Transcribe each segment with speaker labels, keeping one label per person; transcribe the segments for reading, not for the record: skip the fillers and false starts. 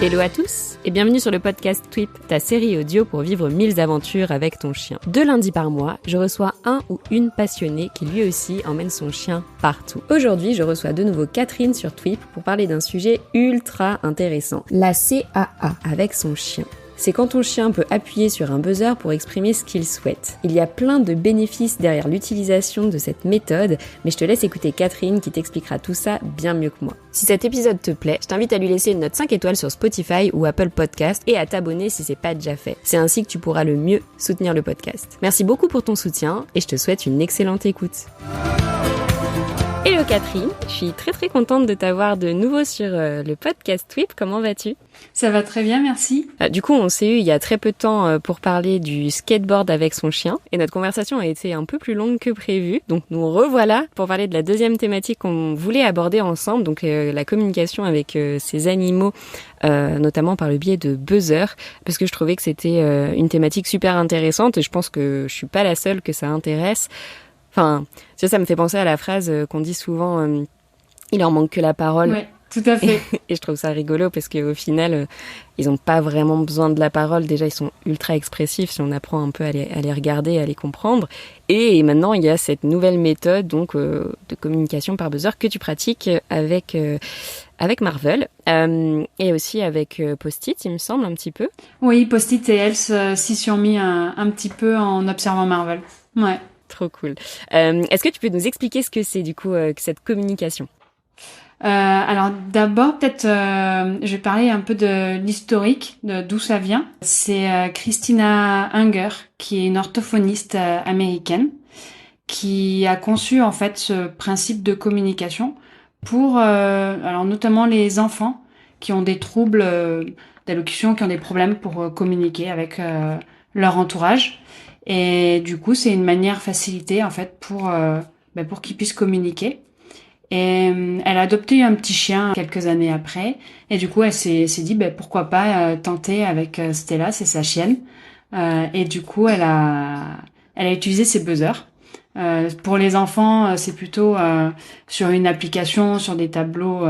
Speaker 1: Hello à tous et bienvenue sur le podcast Tweep, ta série audio pour vivre 1000 aventures avec ton chien. 2 lundis par mois, je reçois un ou une passionnée qui lui aussi emmène son chien partout. Aujourd'hui, je reçois de nouveau Catherine sur Tweep pour parler d'un sujet ultra intéressant, la CAA avec son chien. C'est quand ton chien peut appuyer sur un buzzer pour exprimer ce qu'il souhaite. Il y a plein de bénéfices derrière l'utilisation de cette méthode, mais je te laisse écouter Catherine qui t'expliquera tout ça bien mieux que moi. Si cet épisode te plaît, je t'invite à lui laisser une note 5 étoiles sur Spotify ou Apple Podcast et à t'abonner si c'est pas déjà fait. C'est ainsi que tu pourras le mieux soutenir le podcast. Merci beaucoup pour ton soutien et je te souhaite une excellente écoute. Hello Catherine, je suis très contente de t'avoir de nouveau sur le podcast Tweep. Comment vas-tu ?
Speaker 2: Ça va très bien, merci.
Speaker 1: Du coup, on s'est eu il y a très peu de temps pour parler du skateboard avec son chien et notre conversation a été un peu plus longue que prévu. Donc nous revoilà pour parler de la deuxième thématique qu'on voulait aborder ensemble, donc la communication avec ces animaux, notamment par le biais de buzzer, parce que je trouvais que c'était une thématique super intéressante et je pense que je suis pas la seule que ça intéresse. Enfin, ça me fait penser à la phrase qu'on dit souvent il en manque que la parole.
Speaker 2: Ouais, tout à fait.
Speaker 1: Et je trouve ça rigolo parce qu'au final, ils ont pas vraiment besoin de la parole. Déjà, ils sont ultra expressifs si on apprend un peu à les regarder, à les comprendre. Et maintenant, il y a cette nouvelle méthode donc de communication par buzzer que tu pratiques avec Marvel et aussi avec Post-it, il me semble, un petit peu.
Speaker 2: Oui, Post-it et Else s'y sont mis un petit peu en observant Marvel. Ouais.
Speaker 1: Trop cool. Est-ce que tu peux nous expliquer ce que c'est du coup que cette communication ?
Speaker 2: Alors d'abord, peut-être, je vais parler un peu de l'historique, d'où ça vient. C'est Christina Unger, qui est une orthophoniste américaine, qui a conçu en fait ce principe de communication pour, alors notamment les enfants qui ont des troubles d'allocution, qui ont des problèmes pour communiquer avec leur entourage. Et du coup, c'est une manière facilitée en fait pour qu'ils puissent communiquer. Et elle a adopté un petit chien quelques années après. Et du coup, elle s'est dit pourquoi pas tenter avec Stella, c'est sa chienne. Et du coup, elle a utilisé ses buzzers. Pour les enfants, c'est plutôt sur une application, sur des tableaux,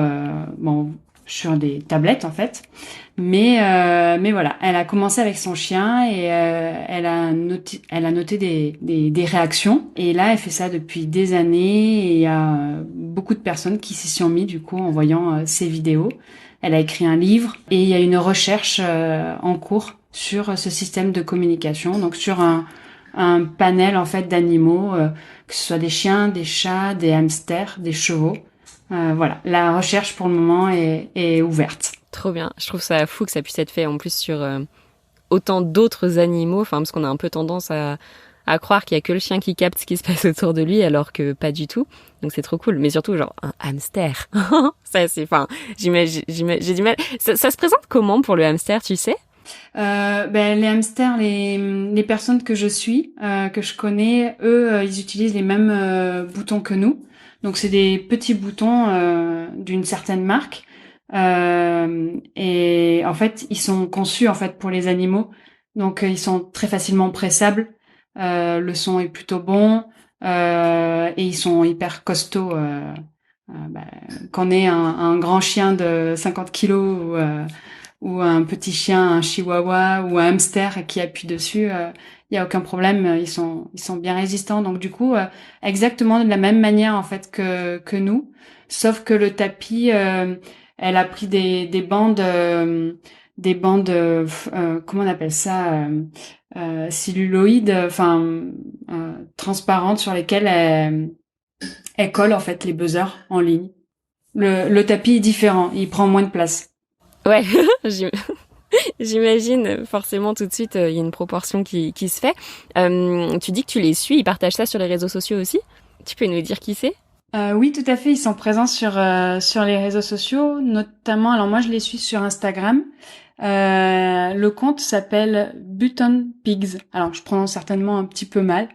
Speaker 2: sur des tablettes en fait. Mais voilà, elle a commencé avec son chien et elle a noté des réactions. Et là, elle fait ça depuis des années et il y a beaucoup de personnes qui s'y sont mis du coup en voyant ces vidéos. Elle a écrit un livre et il y a une recherche en cours sur ce système de communication, donc sur un panel en fait d'animaux, que ce soit des chiens, des chats, des hamsters, des chevaux. Voilà, la recherche pour le moment est ouverte.
Speaker 1: Trop bien. Je trouve ça fou que ça puisse être fait en plus sur autant d'autres animaux, enfin parce qu'on a un peu tendance à croire qu'il y a que le chien qui capte ce qui se passe autour de lui alors que pas du tout. Donc c'est trop cool, mais surtout genre un hamster. Ça c'est j'ai du mal. Ça se présente comment pour le hamster, tu sais?
Speaker 2: Les hamsters, les personnes que je suis, que je connais, eux, ils utilisent les mêmes boutons que nous. Donc c'est des petits boutons d'une certaine marque. Et en fait, ils sont conçus en fait pour les animaux. Donc ils sont très facilement pressables. Le son est plutôt bon et ils sont hyper costauds. Qu'on ait un grand chien de 50 kilos ou un petit chien, un chihuahua ou un hamster qui appuie dessus, il y a aucun problème, ils sont bien résistants. Donc du coup, exactement de la même manière en fait que nous, sauf que le tapis, elle a pris des bandes comment on appelle ça, celluloïdes, transparentes sur lesquelles elle colle en fait les buzzers en ligne. Le tapis est différent, il prend moins de place.
Speaker 1: Ouais, j'imagine forcément tout de suite, il y a une proportion qui se fait. Tu dis que tu les suis, ils partagent ça sur les réseaux sociaux aussi ? Tu peux nous dire qui c'est ?
Speaker 2: Oui, tout à fait, ils sont présents sur les réseaux sociaux, notamment, alors moi je les suis sur Instagram. Le compte s'appelle Button Pigs. Alors je prononce certainement un petit peu mal,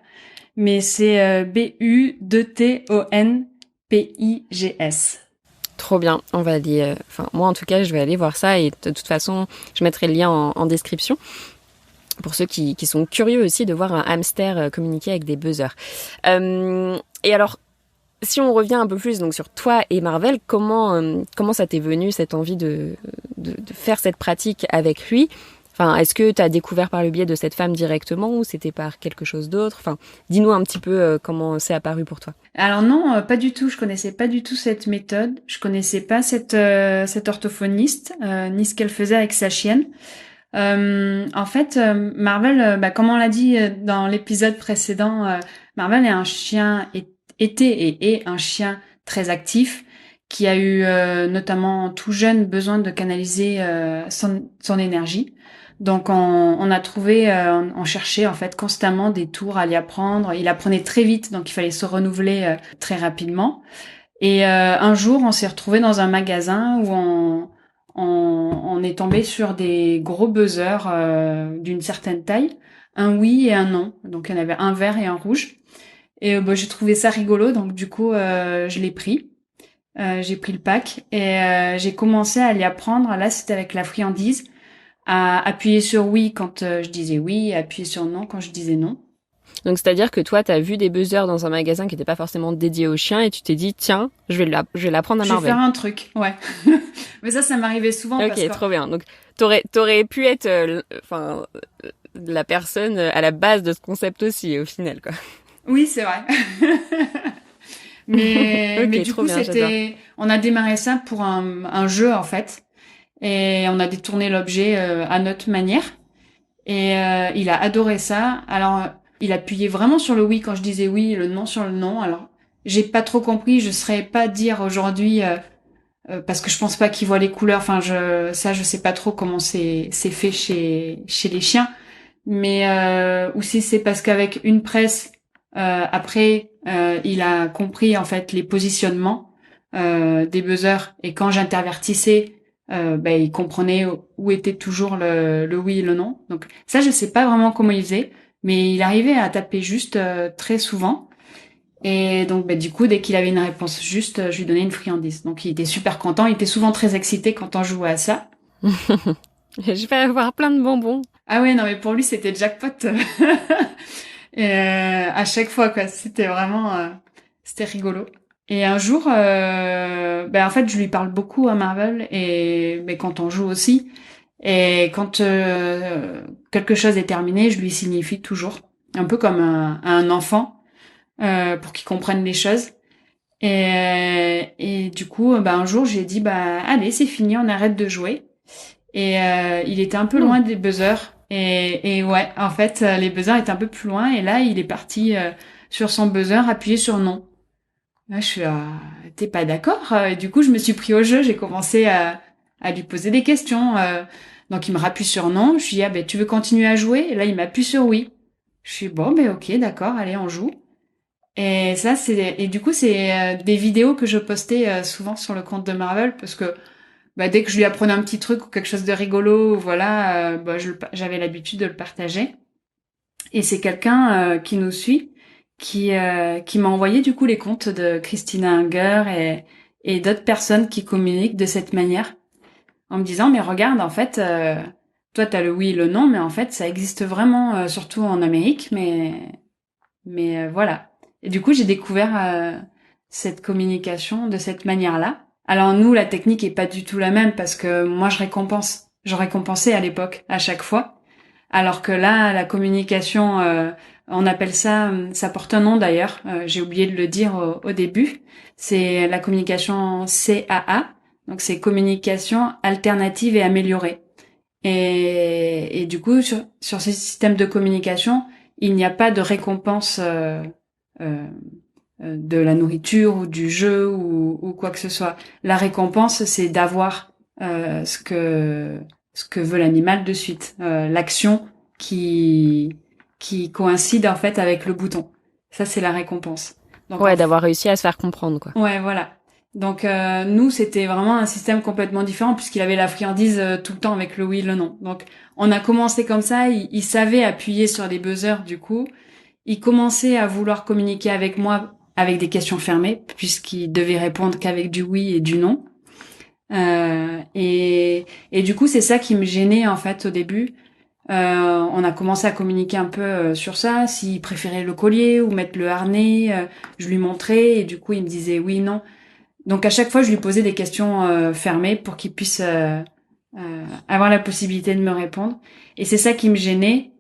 Speaker 2: mais c'est BUTTONPIGS.
Speaker 1: Trop bien, on va aller, moi en tout cas je vais aller voir ça et de toute façon je mettrai le lien en description pour ceux qui sont curieux aussi de voir un hamster communiquer avec des buzzers. Et alors si on revient un peu plus donc sur toi et Marvel, comment ça t'est venu cette envie de faire cette pratique avec lui? Enfin, est-ce que tu as découvert par le biais de cette femme directement ou c'était par quelque chose d'autre? Enfin, dis-nous un petit peu comment c'est apparu pour toi.
Speaker 2: Alors non, pas du tout. Je connaissais pas du tout cette méthode. Je connaissais pas cette orthophoniste ni ce qu'elle faisait avec sa chienne. En fait, Marvel, comme on l'a dit dans l'épisode précédent, Marvel est un chien, était et est un chien très actif qui a eu notamment tout jeune besoin de canaliser son énergie. Donc on a trouvé, on cherchait en fait constamment des tours à lui apprendre. Il apprenait très vite, donc il fallait se renouveler très rapidement. Et un jour, on s'est retrouvé dans un magasin où on est tombé sur des gros buzzers d'une certaine taille, un oui et un non. Donc il y en avait un vert et un rouge. Et j'ai trouvé ça rigolo, donc du coup je l'ai pris. J'ai pris le pack et j'ai commencé à l'y apprendre. Là, c'était avec la friandise, à appuyer sur oui quand je disais oui, et appuyer sur non quand je disais non.
Speaker 1: Donc, c'est-à-dire que toi, tu as vu des buzzers dans un magasin qui n'était pas forcément dédié aux chiens et tu t'es dit, tiens, je vais l'apprendre à
Speaker 2: Je vais
Speaker 1: Marvel.
Speaker 2: faire un truc, ouais. Mais ça m'arrivait souvent.
Speaker 1: Ok,
Speaker 2: parce que...
Speaker 1: trop bien. Donc, t'aurais pu être, la personne à la base de ce concept aussi, au final, quoi.
Speaker 2: Oui, c'est vrai. Mais du coup,
Speaker 1: bien,
Speaker 2: on a démarré ça pour un jeu, en fait. Et on a détourné l'objet à notre manière. Et il a adoré ça. Alors, il appuyait vraiment sur le oui quand je disais oui, le non sur le non. Alors, j'ai pas trop compris. Je saurais pas dire aujourd'hui parce que je pense pas qu'il voit les couleurs. Enfin, je sais pas trop comment c'est fait chez les chiens. Mais ou si c'est parce qu'avec une presse, après, il a compris en fait les positionnements des buzzers. Et quand j'intervertissais, il comprenait où était toujours le oui et le non. Donc ça, je sais pas vraiment comment il faisait, mais il arrivait à taper juste très souvent. Et donc du coup, dès qu'il avait une réponse juste, je lui donnais une friandise. Donc il était super content. Il était souvent très excité quand on jouait à ça.
Speaker 1: Je vais avoir plein de bonbons.
Speaker 2: Ah ouais, non mais pour lui c'était jackpot. Et à chaque fois quoi, c'était vraiment c'était rigolo. Et un jour, en fait, je lui parle beaucoup à Marvel et mais quand on joue aussi. Et quand quelque chose est terminé, je lui signifie toujours, un peu comme un enfant, pour qu'il comprenne les choses. Et du coup, un jour, j'ai dit, allez, c'est fini, on arrête de jouer. Et il était un peu loin des buzzers. Et ouais, en fait, les buzzers étaient un peu plus loin. Et là, il est parti sur son buzzer, appuyé sur non. Là, je suis, t'es pas d'accord? Et du coup, je me suis pris au jeu. J'ai commencé à lui poser des questions. Donc, il me rappuie sur non. Je lui dis, tu veux continuer à jouer? Et là, il m'appuie sur oui. Je suis, bon, ok, d'accord, allez, on joue. Et ça, et du coup, c'est des vidéos que je postais souvent sur le compte de Marvel parce que dès que je lui apprenais un petit truc ou quelque chose de rigolo, voilà, j'avais l'habitude de le partager. Et c'est quelqu'un qui nous suit, qui m'a envoyé du coup les comptes de Christina Unger et d'autres personnes qui communiquent de cette manière, en me disant mais regarde en fait, toi t'as le oui et le non, mais en fait ça existe vraiment, surtout en Amérique, mais voilà. Et du coup j'ai découvert cette communication de cette manière-là. Alors nous, la technique est pas du tout la même parce que moi je récompense. Je récompensais à l'époque, à chaque fois. Alors que là, la communication, on appelle ça, ça porte un nom d'ailleurs, j'ai oublié de le dire au début, c'est la communication CAA, donc c'est communication alternative et améliorée. Et du coup, sur ces systèmes de communication, il n'y a pas de récompense de la nourriture ou du jeu ou quoi que ce soit. La récompense, c'est d'avoir ce que veut l'animal de suite, l'action qui coïncide en fait avec le bouton. Ça, c'est la récompense. Donc,
Speaker 1: ouais, d'avoir réussi à se faire comprendre, quoi.
Speaker 2: Ouais, voilà. Donc nous, c'était vraiment un système complètement différent puisqu'il avait la friandise tout le temps avec le oui et le non. Donc on a commencé comme ça, il savait appuyer sur les buzzers du coup. Il commençait à vouloir communiquer avec moi avec des questions fermées puisqu'il devait répondre qu'avec du oui et du non. Et du coup, c'est ça qui me gênait en fait au début. On a commencé à communiquer un peu sur ça, s'il préférait le collier ou mettre le harnais. Je lui montrais et du coup il me disait oui, non. Donc à chaque fois je lui posais des questions fermées pour qu'il puisse avoir la possibilité de me répondre. Et c'est ça qui me gênait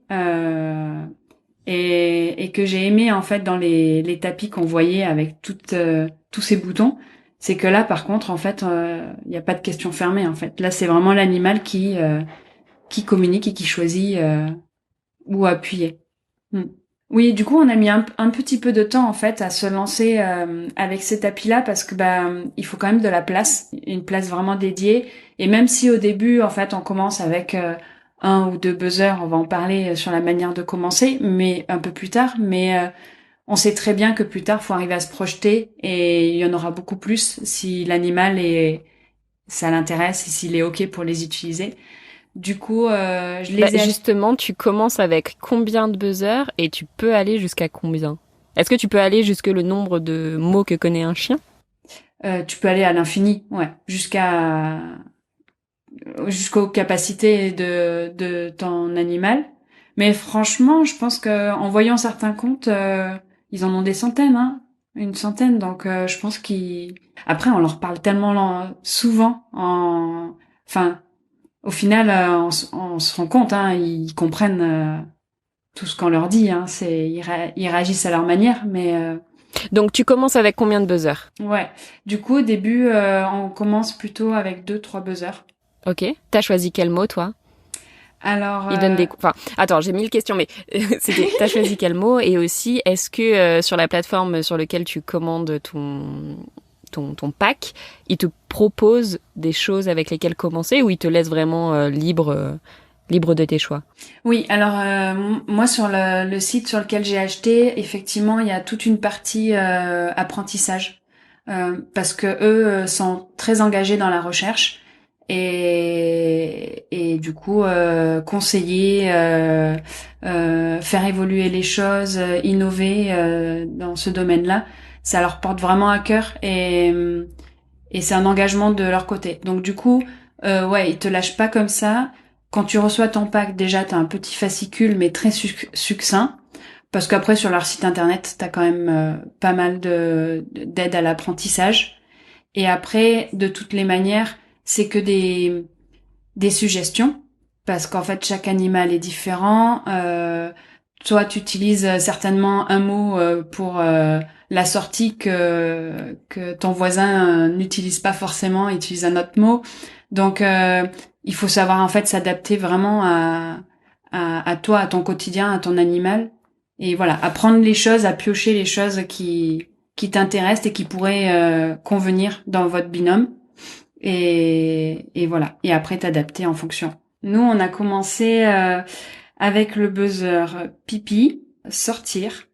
Speaker 2: et que j'ai aimé en fait dans les tapis qu'on voyait avec tous ces boutons. C'est que là par contre en fait il n'y a pas de questions fermées en fait. Là c'est vraiment l'animal qui communique et qui choisit où appuyer. Hmm. Oui, du coup, on a mis un petit peu de temps en fait à se lancer avec ces tapis-là parce que il faut quand même de la place, une place vraiment dédiée. Et même si au début, en fait, on commence avec un ou deux buzzers, on va en parler sur la manière de commencer, mais un peu plus tard. Mais on sait très bien que plus tard, faut arriver à se projeter et il y en aura beaucoup plus si l'animal ça l'intéresse et s'il est ok pour les utiliser. Du coup, je
Speaker 1: Bah,
Speaker 2: les ai achetés.
Speaker 1: justement, tu commences avec combien de buzzers et tu peux aller jusqu'à combien? Est-ce que tu peux aller jusque le nombre de mots que connaît un chien?
Speaker 2: Tu peux aller à l'infini, ouais, jusqu'aux capacités de ton animal. Mais franchement, je pense que en voyant certains comptes, ils en ont des centaines, hein, une centaine. Donc, je pense qu'ils. Après, on leur parle tellement souvent. Enfin, au final, on se rend compte, hein, ils comprennent tout ce qu'on leur dit. Hein. Ils réagissent à leur manière, mais
Speaker 1: Donc tu commences avec combien de buzzers?
Speaker 2: ouais. Du coup, au début, on commence plutôt avec deux, trois buzzers.
Speaker 1: Ok. T'as choisi quel mot, toi?
Speaker 2: Alors,
Speaker 1: Il donne des... Enfin, attends, j'ai mille questions, mais c'était... T'as choisi quel mot? Et aussi, est-ce que sur la plateforme sur laquelle tu commandes ton pack, il te propose des choses avec lesquelles commencer ou il te laisse vraiment libre de tes choix?
Speaker 2: oui, alors moi sur le site sur lequel j'ai acheté, effectivement, il y a toute une partie apprentissage parce que eux sont très engagés dans la recherche et du coup conseiller, faire évoluer les choses, innover dans ce domaine-là, ça leur porte vraiment à cœur et c'est un engagement de leur côté. Donc du coup, ouais, ils te lâchent pas comme ça. Quand tu reçois ton pack, déjà, t'as un petit fascicule, mais très succinct. Parce qu'après, sur leur site internet, t'as quand même pas mal d'aide à l'apprentissage. Et après, de toutes les manières, c'est que des suggestions. Parce qu'en fait, chaque animal est différent. Toi, tu utilises certainement un mot pour la sortie que ton voisin n'utilise pas forcément, utilise un autre mot. Donc, il faut savoir en fait s'adapter vraiment à toi, à ton quotidien, à ton animal. Et voilà, apprendre les choses, à piocher les choses qui t'intéressent et qui pourraient convenir dans votre binôme. Et voilà. Et après, t'adapter en fonction. Nous, on a commencé avec le buzzer pipi, sortir.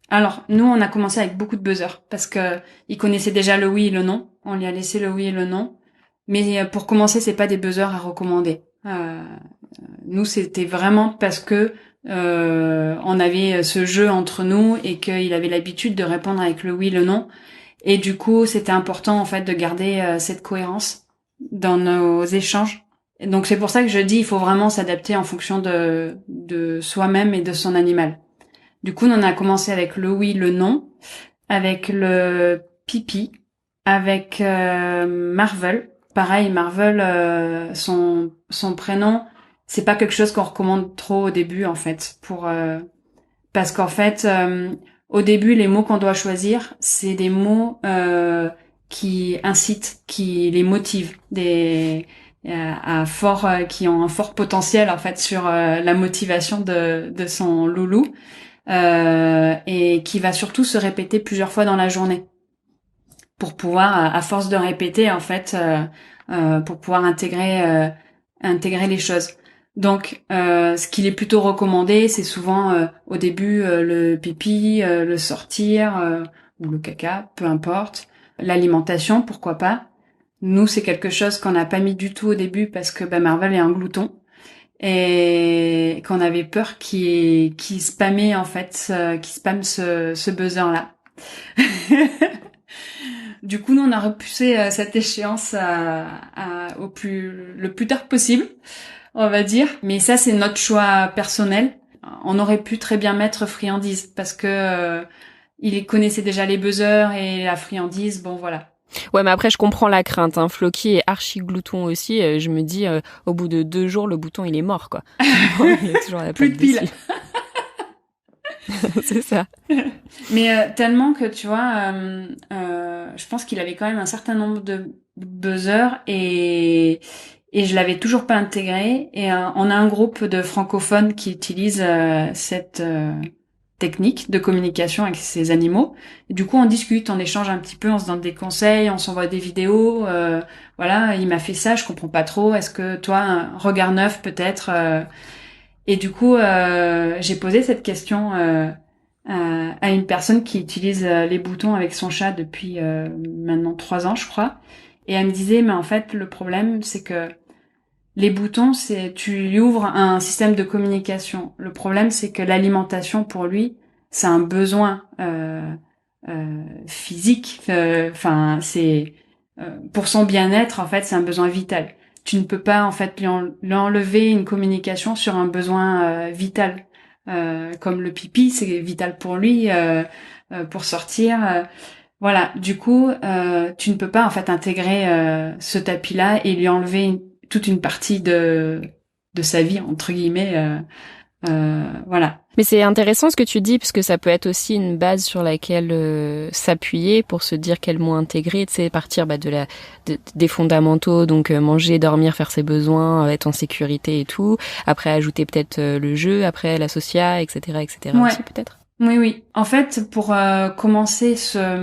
Speaker 2: Alors, nous, on a commencé avec beaucoup de buzzers parce que il connaissait déjà le oui et le non. On lui a laissé le oui et le non. Mais pour commencer, c'est pas des buzzers à recommander. Nous, c'était vraiment parce que on avait ce jeu entre nous et qu'il avait l'habitude de répondre avec le oui et le non. Et du coup, c'était important en fait de garder cette cohérence dans nos échanges. Et donc c'est pour ça que je dis il faut vraiment s'adapter en fonction de soi-même et de son animal. Du coup, on a commencé avec le oui, le non, avec le pipi, avec Marvel. Pareil, Marvel, son prénom, c'est pas quelque chose qu'on recommande trop au début en fait, parce qu'en fait, au début, les mots qu'on doit choisir, c'est des mots qui incitent, qui les motivent, qui ont un fort potentiel en fait sur la motivation de son loulou et qui va surtout se répéter plusieurs fois dans la journée pour pouvoir, à force de répéter en fait, pour pouvoir intégrer les choses. Donc, ce qu'il est plutôt recommandé, c'est souvent au début le pipi, le sortir ou le caca, peu importe. L'alimentation, pourquoi pas. Nous, c'est quelque chose qu'on n'a pas mis du tout au début parce que Marvel est un glouton et qu'on avait peur qu'il spammait en fait, qu'il spamme ce buzzer-là. Du coup, nous, on a repoussé cette échéance le plus tard possible. on va dire. Mais ça, c'est notre choix personnel. On aurait pu très bien mettre friandise parce que il connaissait déjà les buzzers et la friandise. Bon, voilà.
Speaker 1: Ouais, mais après, je comprends la crainte. Hein. Floki est archi glouton aussi. Je me dis, au bout de 2 jours, le bouton, il est mort, quoi. Il y a toujours la
Speaker 2: Plus de
Speaker 1: plaque
Speaker 2: piles.
Speaker 1: dessus. C'est ça.
Speaker 2: Mais tellement que tu vois, je pense qu'il avait quand même un certain nombre de buzzers et je l'avais toujours pas intégré. Et on a un groupe de francophones qui utilisent cette technique de communication avec ces animaux. Et du coup, on discute, on échange un petit peu, on se donne des conseils, on s'envoie des vidéos. Voilà, il m'a fait ça, je comprends pas trop. Est-ce que toi, un regard neuf peut-être Et du coup, j'ai posé cette question à une personne qui utilise les boutons avec son chat depuis maintenant 3 ans, je crois. Et elle me disait, mais en fait, le problème, c'est que les boutons, tu lui ouvres un système de communication. Le problème, c'est que l'alimentation, pour lui, c'est un besoin physique. Enfin, c'est pour son bien-être, en fait, c'est un besoin vital. Tu ne peux pas, en fait, lui enlever une communication sur un besoin vital. Comme le pipi, c'est vital pour lui, pour sortir. Voilà. Du coup, tu ne peux pas, en fait, intégrer ce tapis-là et lui enlever toute une partie de sa vie, entre guillemets. Voilà.
Speaker 1: Mais c'est intéressant ce que tu dis, parce que ça peut être aussi une base sur laquelle s'appuyer pour se dire quel mot intégrer, tu sais, partir des fondamentaux, donc manger, dormir, faire ses besoins, être en sécurité et tout. Après, ajouter peut-être le jeu, après l'associat, etc., etc.
Speaker 2: Ouais.
Speaker 1: aussi peut-être.
Speaker 2: Oui, oui. En fait, pour commencer cette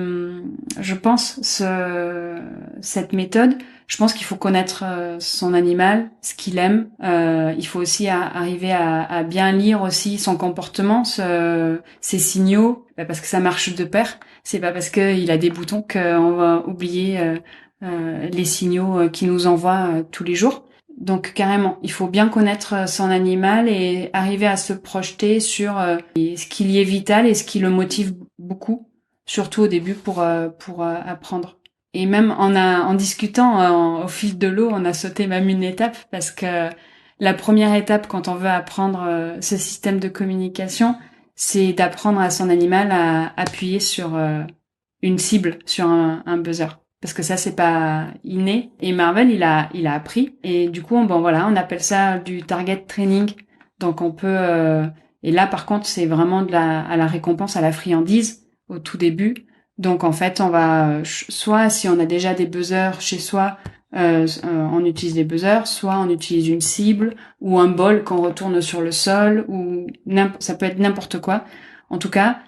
Speaker 2: méthode, je pense qu'il faut connaître son animal, ce qu'il aime. Il faut aussi arriver à bien lire aussi son comportement, ses signaux, parce que ça marche de pair. C'est pas parce qu'il a des boutons qu'on va oublier les signaux qu'il nous envoie tous les jours. Donc carrément, il faut bien connaître son animal et arriver à se projeter sur ce qui lui est vital et ce qui le motive beaucoup, surtout au début pour apprendre. Et même en discutant au fil de l'eau, on a sauté même une étape parce que la première étape quand on veut apprendre ce système de communication, c'est d'apprendre à son animal à appuyer sur une cible, sur un buzzer. Parce que ça, c'est pas inné. Et Marvel, il a appris. Et du coup, bon, voilà, on appelle ça du target training. Donc, on peut, et là, par contre, c'est vraiment à la récompense, à la friandise, au tout début. Donc, en fait, on va, soit si on a déjà des buzzers chez soi, on utilise des buzzers, soit on utilise une cible, ou un bol qu'on retourne sur le sol, ou ça peut être n'importe quoi. En tout cas,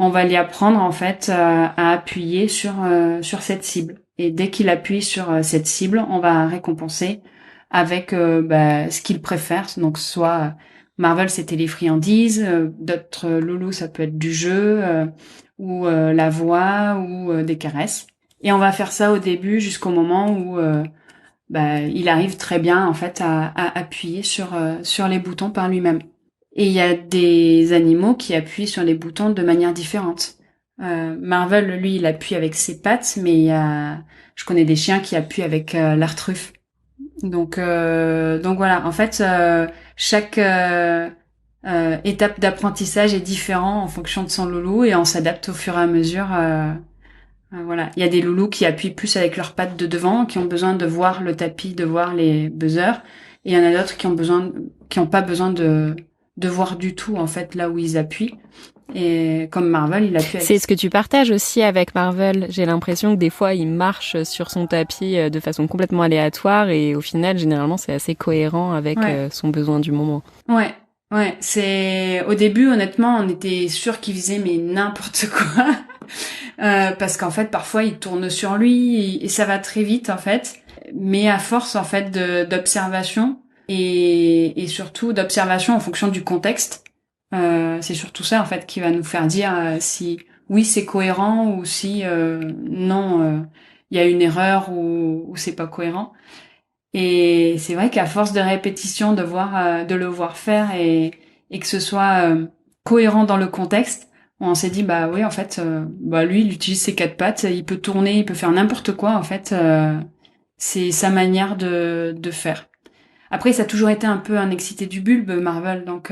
Speaker 2: on va lui apprendre en fait à appuyer sur cette cible. Et dès qu'il appuie sur cette cible, on va récompenser avec ce qu'il préfère. Donc soit Marvel, c'était les friandises, d'autres loulous, ça peut être du jeu ou la voix ou des caresses. Et on va faire ça au début jusqu'au moment où il arrive très bien en fait à appuyer sur les boutons par lui-même. Et il y a des animaux qui appuient sur les boutons de manière différente. Marvel, lui, il appuie avec ses pattes, mais je connais des chiens qui appuient avec l'artruffe. Donc voilà. En fait, chaque étape d'apprentissage est différent en fonction de son loulou et on s'adapte au fur et à mesure. Voilà. Il y a des loulous qui appuient plus avec leurs pattes de devant, qui ont besoin de voir le tapis, de voir les buzzers. Et il y en a d'autres qui ont pas besoin de voir du tout en fait là où ils appuient. Et comme Marvel, il appuie avec...
Speaker 1: C'est ce que tu partages aussi avec Marvel. J'ai l'impression que des fois, il marche sur son tapis de façon complètement aléatoire et au final, généralement, c'est assez cohérent avec son besoin du moment.
Speaker 2: Ouais. C'est au début, honnêtement, on était sûr qu'il faisait mais n'importe quoi. Parce qu'en fait, parfois, il tourne sur lui et ça va très vite en fait. Mais à force en fait d'observation et surtout d'observation en fonction du contexte, c'est surtout ça en fait qui va nous faire dire si oui c'est cohérent ou si non il y a une erreur ou c'est pas cohérent. Et c'est vrai qu'à force de répétition de le voir faire et que ce soit cohérent dans le contexte, on s'est dit bah oui en fait lui il utilise ses 4 pattes, il peut tourner, il peut faire n'importe quoi en fait, c'est sa manière de faire. Après, ça a toujours été un peu un excité du bulbe, Marvel, donc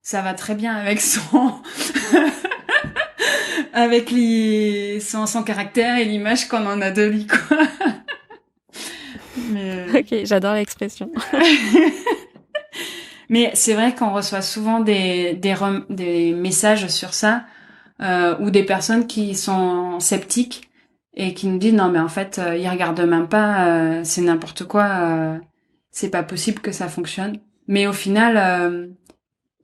Speaker 2: ça va très bien avec son avec son caractère et l'image qu'on en a de lui, quoi. Mais...
Speaker 1: Ok, j'adore l'expression.
Speaker 2: Mais c'est vrai qu'on reçoit souvent des messages sur ça, ou des personnes qui sont sceptiques et qui nous disent non mais en fait ils regardent même pas, c'est n'importe quoi, c'est pas possible que ça fonctionne. Mais au final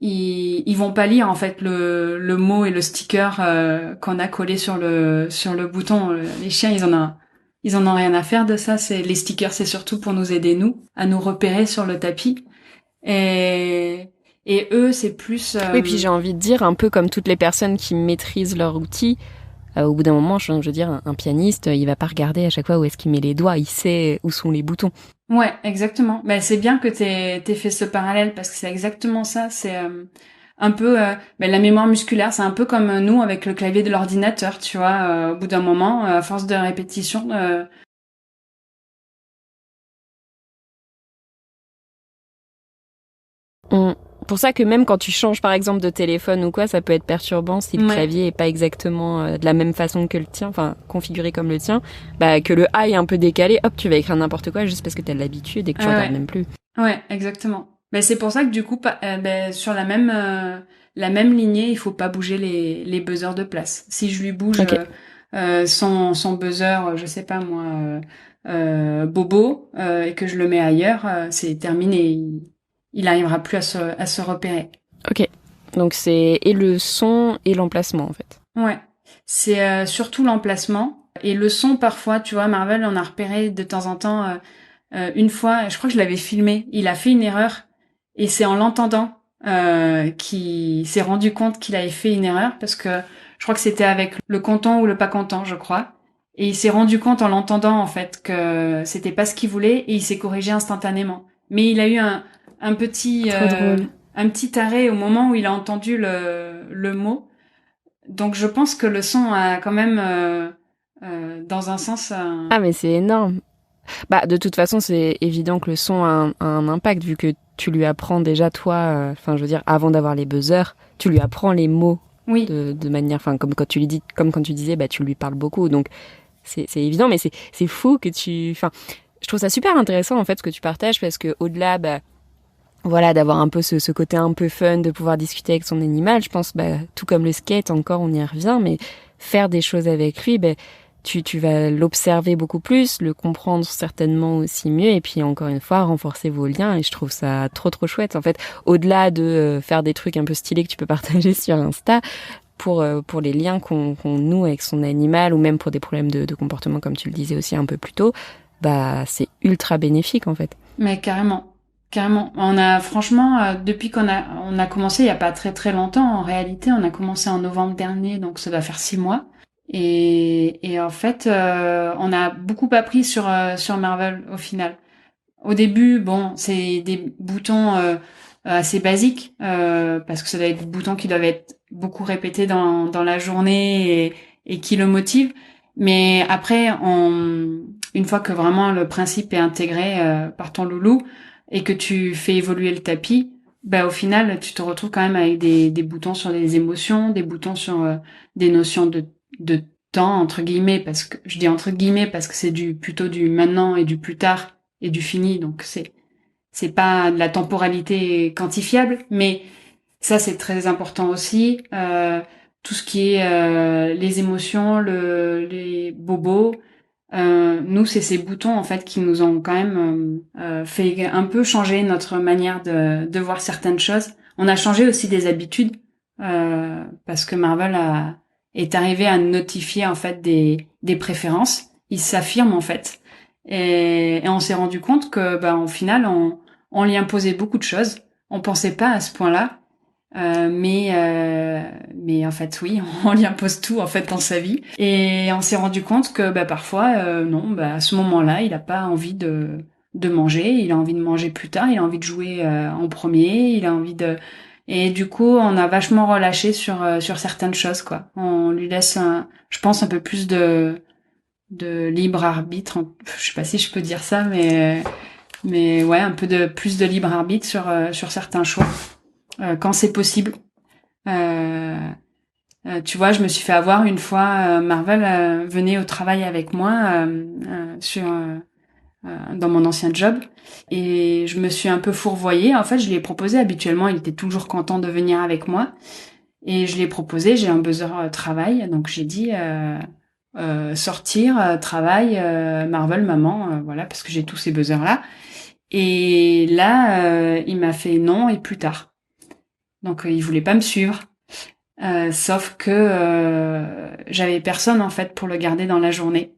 Speaker 2: ils vont pas lire en fait le mot et le sticker qu'on a collé sur le bouton. Les chiens ils en ont rien à faire de ça. C'est les stickers, c'est surtout pour nous aider nous à nous repérer sur le tapis. Et et eux c'est plus
Speaker 1: Oui, puis j'ai envie de dire, un peu comme toutes les personnes qui maîtrisent leur outil, au bout d'un moment, je veux dire, un pianiste, il va pas regarder à chaque fois où est-ce qu'il met les doigts, il sait où sont les boutons.
Speaker 2: Ouais, exactement. Ben, c'est bien que t'aies fait ce parallèle parce que c'est exactement ça. C'est un peu la mémoire musculaire. C'est un peu comme nous avec le clavier de l'ordinateur, tu vois. Au bout d'un moment, à force de répétition.
Speaker 1: Pour ça que même quand tu changes par exemple de téléphone ou quoi, ça peut être perturbant si le clavier est pas exactement de la même façon que le tien, enfin configuré comme le tien, bah que le A est un peu décalé, hop, tu vas écrire n'importe quoi juste parce que t'as l'habitude et que tu regardes même plus.
Speaker 2: Ouais, exactement. Ben, c'est pour ça que du coup, sur la même lignée, il faut pas bouger les buzzers de place. Si je lui bouge son buzzer, je sais pas moi, Bobo, et que je le mets ailleurs, c'est terminé. Il arrivera plus à se repérer.
Speaker 1: Ok. Donc c'est et le son et l'emplacement en fait.
Speaker 2: Ouais. C'est surtout l'emplacement et le son parfois, tu vois, Marvel, on a repéré de temps en temps. Une fois, je crois que je l'avais filmé, il a fait une erreur et c'est en l'entendant qu'il s'est rendu compte qu'il avait fait une erreur parce que je crois que c'était avec le content ou le pas content, je crois. Et il s'est rendu compte en l'entendant en fait que c'était pas ce qu'il voulait et il s'est corrigé instantanément. Mais il a eu un petit
Speaker 1: Trop drôle.
Speaker 2: un petit arrêt au moment où il a entendu le mot. Donc je pense que le son a quand même dans un sens
Speaker 1: Ah mais c'est énorme. Bah de toute façon c'est évident que le son a un impact vu que tu lui apprends déjà toi, enfin je veux dire avant d'avoir les buzzers, tu lui apprends les mots
Speaker 2: oui.
Speaker 1: de manière, enfin comme quand tu lui dis, comme quand tu disais, bah tu lui parles beaucoup donc c'est évident mais c'est fou que enfin je trouve ça super intéressant en fait ce que tu partages parce que au-delà bah voilà, d'avoir un peu ce côté un peu fun, de pouvoir discuter avec son animal. Je pense, bah, tout comme le skate, encore, on y revient, mais faire des choses avec lui, bah, tu vas l'observer beaucoup plus, le comprendre certainement aussi mieux, et puis encore une fois, renforcer vos liens, et je trouve ça trop chouette. En fait, au-delà de faire des trucs un peu stylés que tu peux partager sur Insta, pour les liens qu'on noue avec son animal, ou même pour des problèmes de comportement, comme tu le disais aussi un peu plus tôt, bah, c'est ultra bénéfique, en fait.
Speaker 2: Mais carrément. Carrément. On a franchement depuis on a commencé il y a pas très longtemps en réalité, on a commencé en novembre dernier donc ça doit faire 6 mois et en fait on a beaucoup appris sur Marvel au final. Au début, bon, c'est des boutons assez basiques parce que ça doit être des boutons qui doivent être beaucoup répétés dans la journée et qui le motivent. Mais après, une fois que vraiment le principe est intégré par ton loulou et que tu fais évoluer le tapis, bah au final, tu te retrouves quand même avec des boutons sur des émotions, des boutons sur des notions de temps entre guillemets parce que je dis entre guillemets parce que c'est plutôt du maintenant et du plus tard et du fini, donc c'est pas de la temporalité quantifiable, mais ça c'est très important aussi. Tout ce qui est les émotions, les bobos, nous c'est ces boutons en fait qui nous ont quand même fait un peu changer notre manière de voir certaines choses. On a changé aussi des habitudes parce que Marvel est arrivé à notifier en fait des préférences. Il s'affirme en fait. Et on s'est rendu compte que, bah, au final, on lui imposait beaucoup de choses. On pensait pas à ce point-là, mais en fait, oui, on lui impose tout en fait dans sa vie. Et on s'est rendu compte que, bah, parfois, non, bah, à ce moment-là, il a pas envie de manger. Il a envie de manger plus tard. Il a envie de jouer en premier. Il a envie de et du coup, on a vachement relâché sur certaines choses, quoi. On lui laisse, je pense, un peu plus de libre arbitre. Je sais pas si je peux dire ça, mais Mais ouais, un peu de plus de libre arbitre sur certains choix quand c'est possible. Tu vois, je me suis fait avoir une fois. Marvel venait au travail avec moi dans mon ancien job et je me suis un peu fourvoyée. En fait, je lui ai proposé. Habituellement, il était toujours content de venir avec moi et je lui ai proposé. J'ai un buzzer travail, donc j'ai dit sortir travail Marvel maman, voilà, parce que j'ai tous ces buzzers là. Et là, il m'a fait non et plus tard. Donc il voulait pas me suivre. Sauf que j'avais personne en fait pour le garder dans la journée.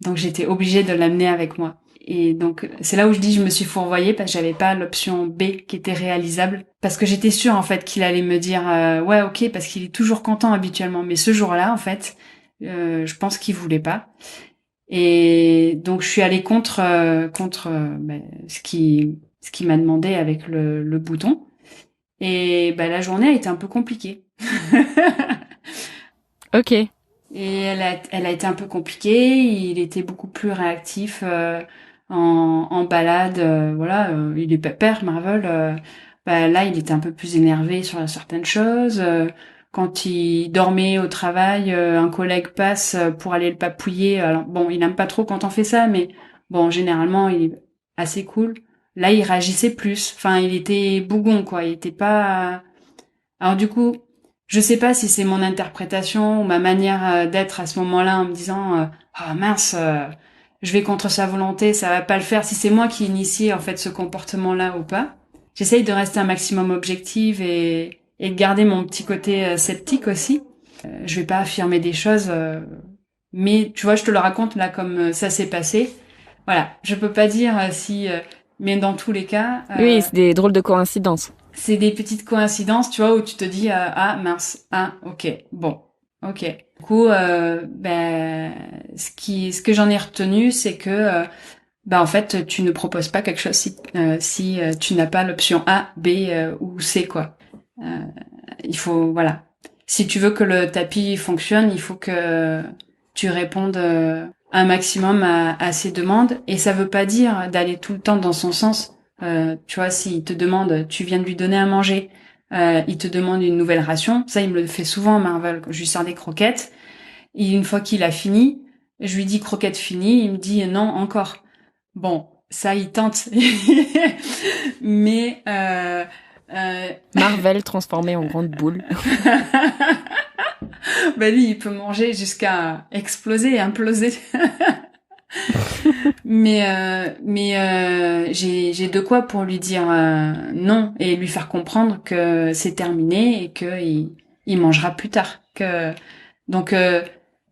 Speaker 2: Donc j'étais obligée de l'amener avec moi. Et donc c'est là où je dis je me suis fourvoyée parce que j'avais pas l'option B qui était réalisable. Parce que j'étais sûre en fait qu'il allait me dire ouais ok parce qu'il est toujours content habituellement. Mais ce jour-là en fait je pense qu'il voulait pas. Et donc je suis allée contre ce qui m'a demandé avec le bouton. Et ben la journée a été un peu compliquée.
Speaker 1: Ok.
Speaker 2: Et elle a été un peu compliquée. Il était beaucoup plus réactif en balade. Voilà, il est pépère, Marvel. Bah, là, il était un peu plus énervé sur certaines choses. Quand il dormait au travail, un collègue passe pour aller le papouiller. Alors bon, il aime pas trop quand on fait ça, mais bon, généralement, il est assez cool. Là, il réagissait plus. Enfin, il était bougon, quoi. Il était pas. Alors du coup, je sais pas si c'est mon interprétation ou ma manière d'être à ce moment-là en me disant ah mince, je vais contre sa volonté, ça va pas le faire. Si c'est moi qui initie en fait ce comportement-là ou pas, j'essaye de rester un maximum objective et de garder mon petit côté sceptique aussi. Je vais pas affirmer des choses, mais tu vois, je te le raconte là comme ça s'est passé. Voilà, je peux pas dire si, mais dans tous les cas.
Speaker 1: Oui, c'est des drôles de coïncidences.
Speaker 2: C'est des petites coïncidences, tu vois, où tu te dis ah mince, ah ok, bon, ok. Du coup, ce que j'en ai retenu, c'est que en fait, tu ne proposes pas quelque chose si tu n'as pas l'option A, B ou C quoi. Euh, il faut voilà. Si tu veux que le tapis fonctionne, il faut que tu répondes un maximum à ses demandes. Et ça veut pas dire d'aller tout le temps dans son sens. Tu vois, s'il te demande, tu viens de lui donner à manger, il te demande une nouvelle ration. Ça, il me le fait souvent, Marvel. Je lui sers des croquettes. Et une fois qu'il a fini, je lui dis croquette finie. Il me dit non, encore. Bon, ça, il tente. Mais
Speaker 1: Marvel transformé en grande boule.
Speaker 2: ben lui, il peut manger jusqu'à exploser et imploser. Mais j'ai de quoi pour lui dire non et lui faire comprendre que c'est terminé et que il mangera plus tard. Que donc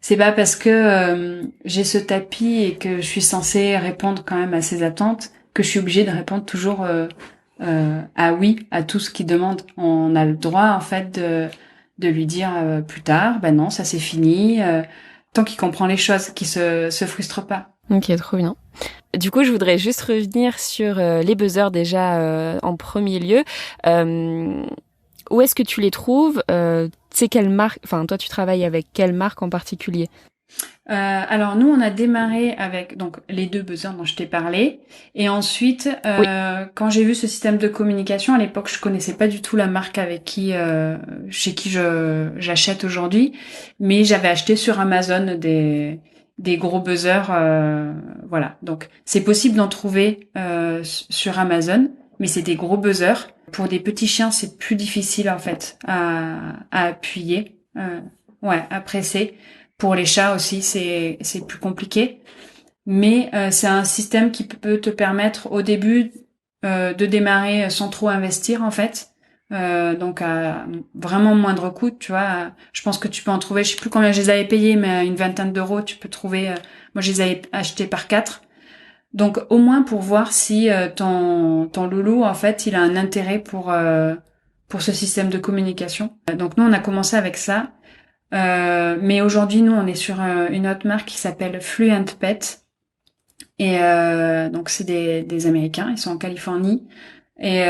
Speaker 2: c'est pas parce que j'ai ce tapis et que je suis censée répondre quand même à ses attentes que je suis obligée de répondre toujours à oui à tout ce qu'il demande. On a le droit en fait de lui dire plus tard, ben non, ça c'est fini. Tant qu'il comprend les choses, qu'il se frustre pas.
Speaker 1: Ok, trop bien. Du coup, je voudrais juste revenir sur les buzzers déjà en premier lieu. Où est-ce que tu les trouves C'est quelle marque? Enfin, toi, tu travailles avec quelle marque en particulier?
Speaker 2: Alors nous, on a démarré avec donc les deux buzzers dont je t'ai parlé, et ensuite,
Speaker 1: Oui.
Speaker 2: quand j'ai vu ce système de communication à l'époque, je connaissais pas du tout la marque avec qui, chez qui j'achète aujourd'hui, mais j'avais acheté sur Amazon des gros buzzers, voilà. Donc c'est possible d'en trouver sur Amazon, mais c'est des gros buzzers. Pour des petits chiens, c'est plus difficile en fait à appuyer, ouais, à presser. Pour les chats aussi, c'est plus compliqué. Mais c'est un système qui peut te permettre au début de démarrer sans trop investir en fait. Donc à vraiment moindre coût, tu vois. Je pense que tu peux en trouver, je sais plus combien je les avais payés, mais à une vingtaine d'euros, tu peux trouver. Moi, je les avais achetés par 4. Donc au moins pour voir si ton loulou en fait, il a un intérêt pour ce système de communication. Donc nous, on a commencé avec ça. Mais aujourd'hui, nous, on est sur une autre marque qui s'appelle Fluent Pet. Et donc, c'est des Américains, ils sont en Californie. Et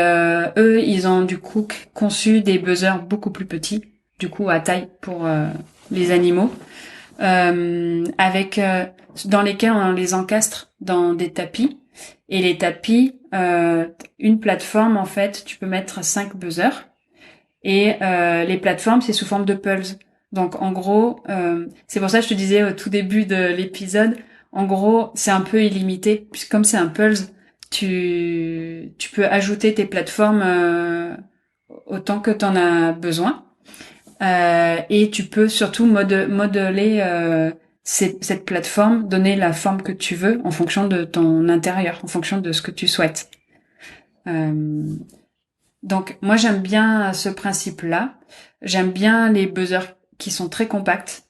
Speaker 2: eux, ils ont du coup conçu des buzzers beaucoup plus petits, du coup à taille pour les animaux. avec dans lesquels on les encastre dans des tapis. Et les tapis, une plateforme, en fait, tu peux mettre 5 buzzers. Et les plateformes, c'est sous forme de pulse. Donc, en gros, c'est pour ça que je te disais au tout début de l'épisode, en gros, c'est un peu illimité. Puisque comme c'est un pulse, tu peux ajouter tes plateformes autant que tu en as besoin. Et tu peux surtout modeler cette plateforme, donner la forme que tu veux en fonction de ton intérieur, en fonction de ce que tu souhaites. Donc moi j'aime bien ce principe-là. J'aime bien les buzzers qui sont très compacts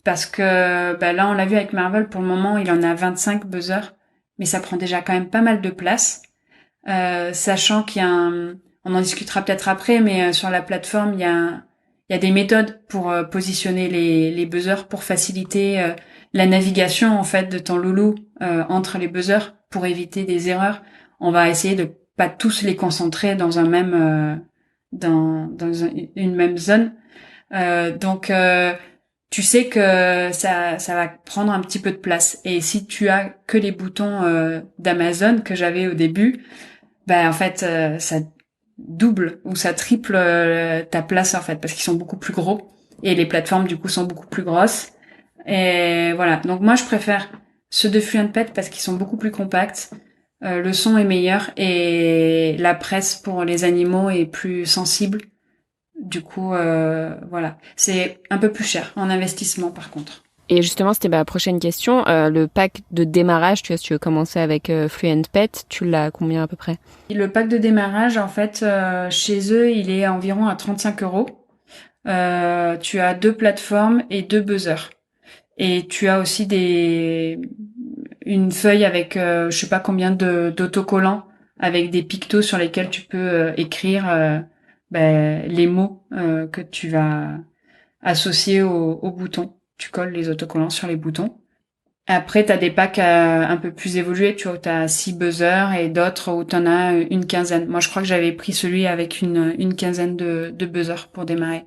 Speaker 2: parce que là on l'a vu avec Marvel, pour le moment il en a 25 buzzers, mais ça prend déjà quand même pas mal de place. Sachant qu'il y a on en discutera peut-être après, mais sur la plateforme il y a des méthodes pour positionner les buzzers pour faciliter la navigation en fait de ton loulou entre les buzzers pour éviter des erreurs. On va essayer de pas tous les concentrer dans un même une même zone. Donc tu sais que ça va prendre un petit peu de place. Et si tu as que les boutons d'Amazon que j'avais au début, en fait ça double ou ça triple ta place en fait parce qu'ils sont beaucoup plus gros et les plateformes du coup sont beaucoup plus grosses. Et voilà. Donc moi je préfère ceux de Fluent Pet parce qu'ils sont beaucoup plus compacts. Le son est meilleur et la presse pour les animaux est plus sensible. Du coup, voilà. C'est un peu plus cher en investissement par contre.
Speaker 1: Et justement, c'était ma prochaine question. Le pack de démarrage, tu vois, si tu veux commencer avec Fluent Pet, tu l'as à combien à peu près?
Speaker 2: Le pack de démarrage, en fait, chez eux, il est environ à 35 €. Tu as 2 plateformes et 2 buzzers. Et tu as aussi une feuille avec je sais pas combien d'autocollants avec des pictos sur lesquels tu peux écrire les mots que tu vas associer au bouton. Tu colles les autocollants sur les boutons. Après, tu as des packs un peu plus évolués, tu vois, tu as 6 buzzers et d'autres où tu en as une quinzaine. Moi, je crois que j'avais pris celui avec une quinzaine de buzzers pour démarrer.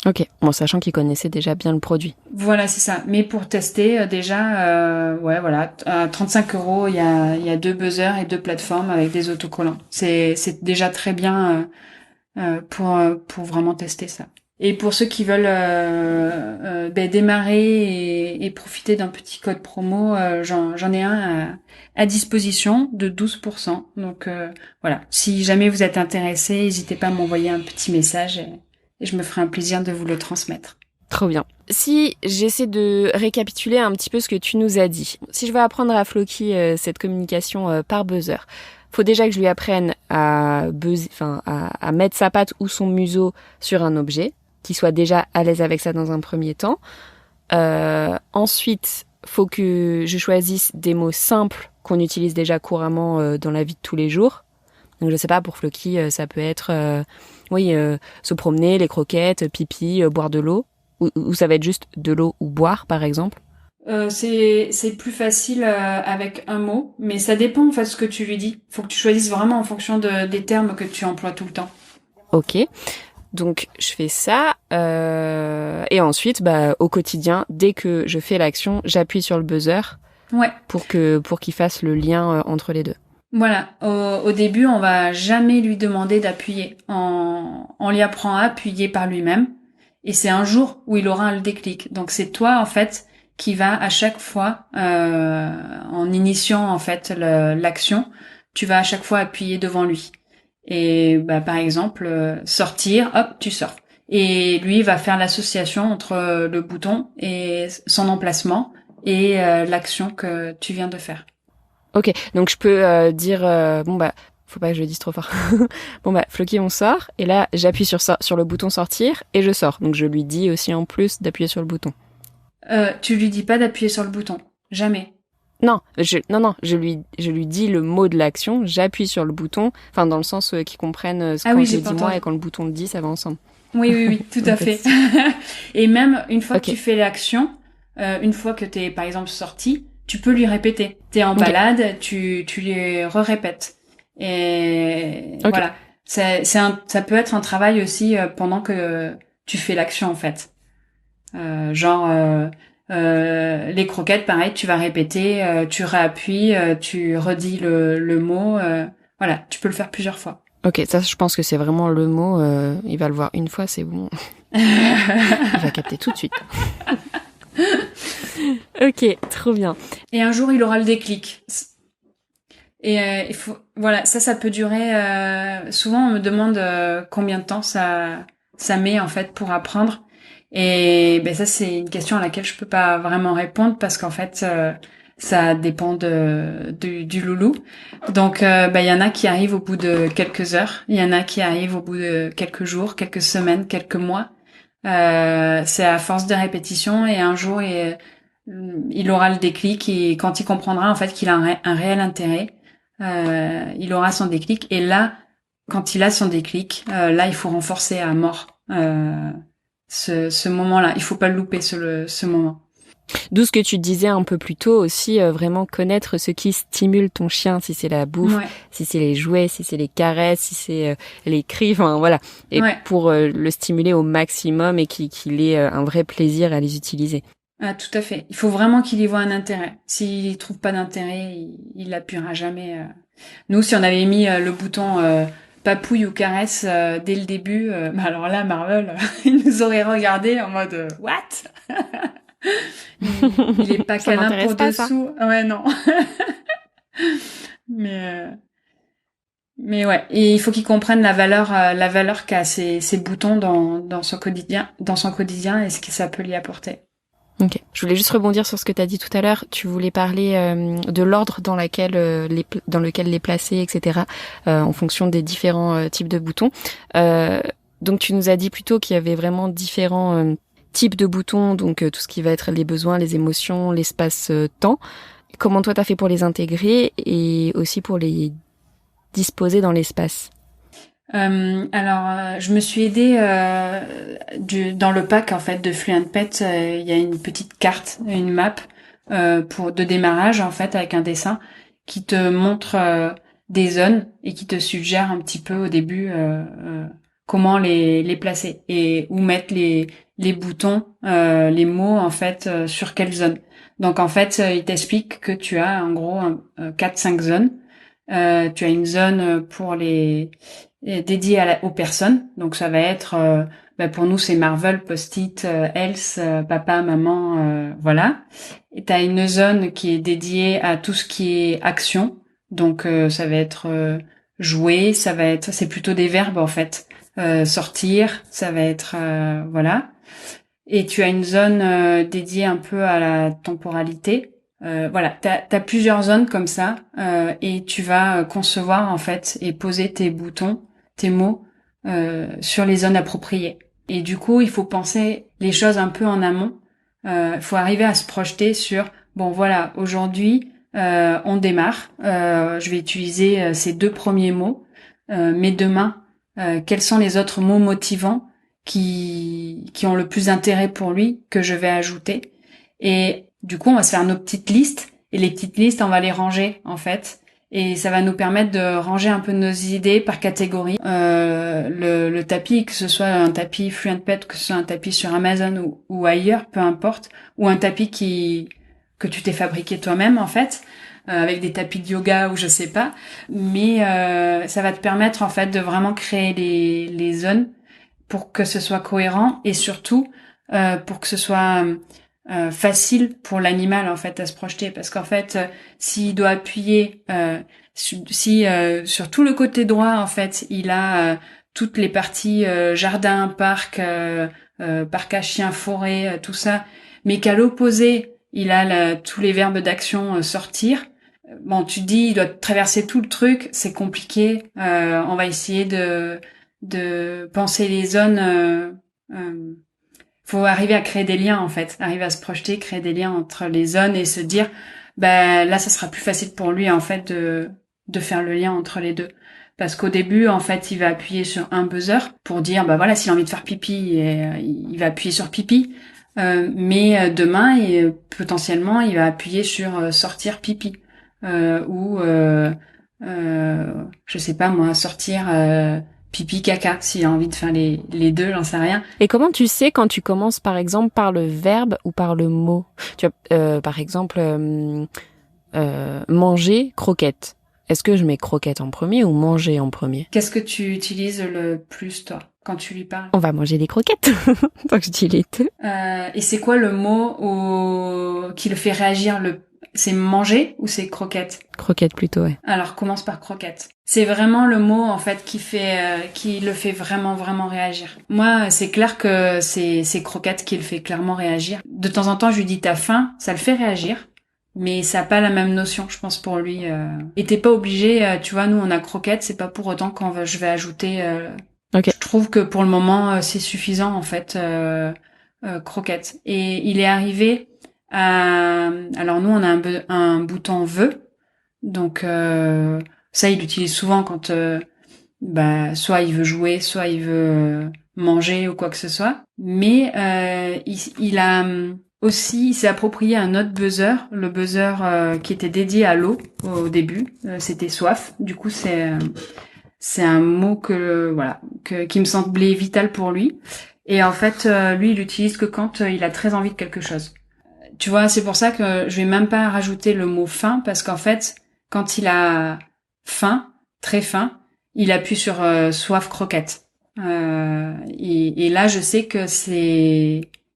Speaker 1: Ok, bon, sachant qu'ils connaissaient déjà bien le produit.
Speaker 2: Voilà, c'est ça. Mais pour tester, déjà, ouais, voilà, à 35 €, il y a 2 buzzers et 2 plateformes avec des autocollants. C'est déjà très bien pour vraiment tester ça. Et pour ceux qui veulent démarrer et profiter d'un petit code promo, j'en ai un à disposition de 12%. Donc voilà, si jamais vous êtes intéressé, n'hésitez pas à m'envoyer un petit message et je me ferai un plaisir de vous le transmettre.
Speaker 1: Trop bien. Si j'essaie de récapituler un petit peu ce que tu nous as dit, si je veux apprendre à Floki cette communication par buzzer, faut déjà que je lui apprenne à mettre sa patte ou son museau sur un objet, qu'il soit déjà à l'aise avec ça dans un premier temps. Ensuite, faut que je choisisse des mots simples qu'on utilise déjà couramment dans la vie de tous les jours. Donc je sais pas, pour Floki, ça peut être se promener, les croquettes, pipi, boire de l'eau, ou ça va être juste de l'eau ou boire par exemple.
Speaker 2: C'est plus facile avec un mot, mais ça dépend en fait ce que tu lui dis. Faut que tu choisisses vraiment en fonction des termes que tu emploies tout le temps.
Speaker 1: Ok, donc je fais ça et ensuite au quotidien, dès que je fais l'action, j'appuie sur le buzzer pour qu'il fasse le lien entre les deux.
Speaker 2: Voilà, au début, on va jamais lui demander d'appuyer. On lui apprend à appuyer par lui-même. Et c'est un jour où il aura le déclic. Donc c'est toi, en fait, qui va à chaque fois, en initiant en fait l'action, tu vas à chaque fois appuyer devant lui. Et par exemple, sortir, hop, tu sors. Et lui va faire l'association entre le bouton et son emplacement et l'action que tu viens de faire.
Speaker 1: Ok, donc je peux dire faut pas que je le dise trop fort. Floki, on sort, et là j'appuie sur le bouton sortir et je sors. Donc je lui dis aussi en plus d'appuyer sur le bouton.
Speaker 2: Tu lui dis pas d'appuyer sur le bouton, jamais.
Speaker 1: Non, je lui dis le mot de l'action, j'appuie sur le bouton, enfin dans le sens qu'ils comprennent ce quand je dis moi et quand le bouton le dit, ça va ensemble.
Speaker 2: Oui, tout à fait. Et même une fois que tu fais l'action, une fois que t'es par exemple sorti, tu peux lui répéter. T'es en balade, tu lui répètes. Et voilà. Ça peut être un travail aussi pendant que tu fais l'action en fait. Les croquettes, pareil, tu vas répéter, tu réappuies, tu redis le mot. Voilà, tu peux le faire plusieurs fois.
Speaker 1: Ok, ça je pense que c'est vraiment le mot. Il va le voir une fois, c'est bon. Il va capter tout de suite. Ok, trop bien.
Speaker 2: Et un jour, il aura le déclic. Et il faut, voilà, ça peut durer. Souvent, on me demande combien de temps ça met en fait pour apprendre. Et ben ça, c'est une question à laquelle je peux pas vraiment répondre parce qu'en fait, ça dépend du loulou. Donc, il y en a qui arrivent au bout de quelques heures, il y en a qui arrivent au bout de quelques jours, quelques semaines, quelques mois. C'est à force de répétition et un jour, il aura le déclic et quand il comprendra en fait qu'il a un réel intérêt, il aura son déclic. Et là, quand il a son déclic, là, il faut renforcer à mort ce moment-là. Il faut pas le louper, ce moment.
Speaker 1: D'où ce que tu disais un peu plus tôt aussi, vraiment connaître ce qui stimule ton chien, si c'est la bouffe,
Speaker 2: Ouais.
Speaker 1: si c'est les jouets, si c'est les caresses, si c'est les cris, enfin voilà. Et pour le stimuler au maximum et qu'il ait un vrai plaisir à les utiliser.
Speaker 2: Ah, tout à fait. Il faut vraiment qu'il y voit un intérêt. S'il trouve pas d'intérêt, il appuiera jamais. Nous, si on avait mis le bouton papouille ou caresse dès le début, alors là, Marvel, il nous aurait regardé en mode What? Il est pas câlin pour dessous. Ouais, non. Mais ouais, et il faut qu'il comprenne la valeur qu'a ces boutons dans son quotidien et ce que ça peut lui apporter.
Speaker 1: Ok. Je voulais juste rebondir sur ce que tu as dit tout à l'heure. Tu voulais parler de l'ordre dans lequel les placer, etc. En fonction des différents types de boutons. Donc tu nous as dit plutôt qu'il y avait vraiment différents types de boutons, donc tout ce qui va être les besoins, les émotions, l'espace-temps. Comment toi t'as fait pour les intégrer et aussi pour les disposer dans l'espace?
Speaker 2: Je me suis aidée dans le pack en fait de Fluent Pet. Il y a une petite carte, une map de démarrage en fait avec un dessin qui te montre des zones et qui te suggère un petit peu au début comment les placer et où mettre les boutons, les mots en fait sur quelle zone. Donc en fait, il t'explique que tu as en gros 4-5 zones. Tu as une zone pour dédié aux personnes. Donc ça va être, pour nous c'est Marvel, Post-it, Else, papa, maman, voilà. Et t'as une zone qui est dédiée à tout ce qui est action. Donc ça va être jouer, c'est plutôt des verbes en fait. Sortir, ça va être voilà. Et tu as une zone dédiée un peu à la temporalité. Voilà, t'as plusieurs zones comme ça et tu vas concevoir en fait et poser tes boutons, tes mots sur les zones appropriées. Et du coup, il faut penser les choses un peu en amont. Il faut arriver à se projeter sur bon voilà, aujourd'hui on démarre. Je vais utiliser ces 2 premiers mots, mais demain quels sont les autres mots motivants qui ont le plus d'intérêt pour lui que je vais ajouter. Et du coup, on va se faire nos petites listes et les petites listes, on va les ranger en fait. Et ça va nous permettre de ranger un peu nos idées par catégorie. Le tapis, que ce soit un tapis Fluent Pet, que ce soit un tapis sur Amazon ou ailleurs, peu importe, ou un tapis que tu t'es fabriqué toi-même en fait, avec des tapis de yoga ou je sais pas. Mais ça va te permettre en fait de vraiment créer les zones pour que ce soit cohérent et surtout pour que ce soit facile pour l'animal en fait à se projeter, parce qu'en fait s'il doit appuyer sur tout le côté droit en fait il a toutes les parties jardin, parc, parc à chiens, forêt, tout ça, mais qu'à l'opposé il a tous les verbes d'action, sortir. Bon, tu te dis il doit traverser tout le truc, c'est compliqué. On va essayer de penser les zones. Faut arriver à créer des liens en fait, arriver à se projeter, créer des liens entre les zones et se dire là ça sera plus facile pour lui en fait de faire le lien entre les deux. Parce qu'au début en fait il va appuyer sur un buzzer pour dire voilà, s'il a envie de faire pipi il va appuyer sur pipi. Mais demain potentiellement il va appuyer sur sortir pipi ou je sais pas moi, sortir pipi, caca, s'il a envie de faire les deux, j'en sais rien.
Speaker 1: Et comment tu sais quand tu commences par exemple par le verbe ou par le mot? Tu vois, par exemple, manger, croquette. Est-ce que je mets croquette en premier ou manger en premier?
Speaker 2: Qu'est-ce que tu utilises le plus, toi, quand tu lui parles?
Speaker 1: On va manger des croquettes. Donc je dis les deux.
Speaker 2: Et c'est quoi le mot qui le fait réagir c'est manger ou c'est croquette?
Speaker 1: Croquette plutôt, ouais.
Speaker 2: Alors commence par croquette. C'est vraiment le mot en fait qui le fait vraiment vraiment réagir. Moi, c'est clair que c'est croquette qui le fait clairement réagir. De temps en temps, je lui dis t'as faim, ça le fait réagir. Mais ça n'a pas la même notion, je pense, pour lui. Et t'es pas obligé, tu vois, nous on a croquette, c'est pas pour autant je vais ajouter.
Speaker 1: Ok.
Speaker 2: Je trouve que pour le moment, c'est suffisant en fait, croquette. Et il est arrivé à. Alors nous on a un bouton veut, donc ça il l'utilise souvent quand, soit il veut jouer, soit il veut manger ou quoi que ce soit. Mais il a aussi, il s'est approprié un autre buzzer, le buzzer qui était dédié à l'eau au début. C'était soif. Du coup, c'est un mot qui me semblait vital pour lui. Et en fait, lui, il l'utilise que quand il a très envie de quelque chose. Tu vois, c'est pour ça que je vais même pas rajouter le mot faim parce qu'en fait, quand il a faim, très faim, il appuie sur soif croquette. Et là, je sais que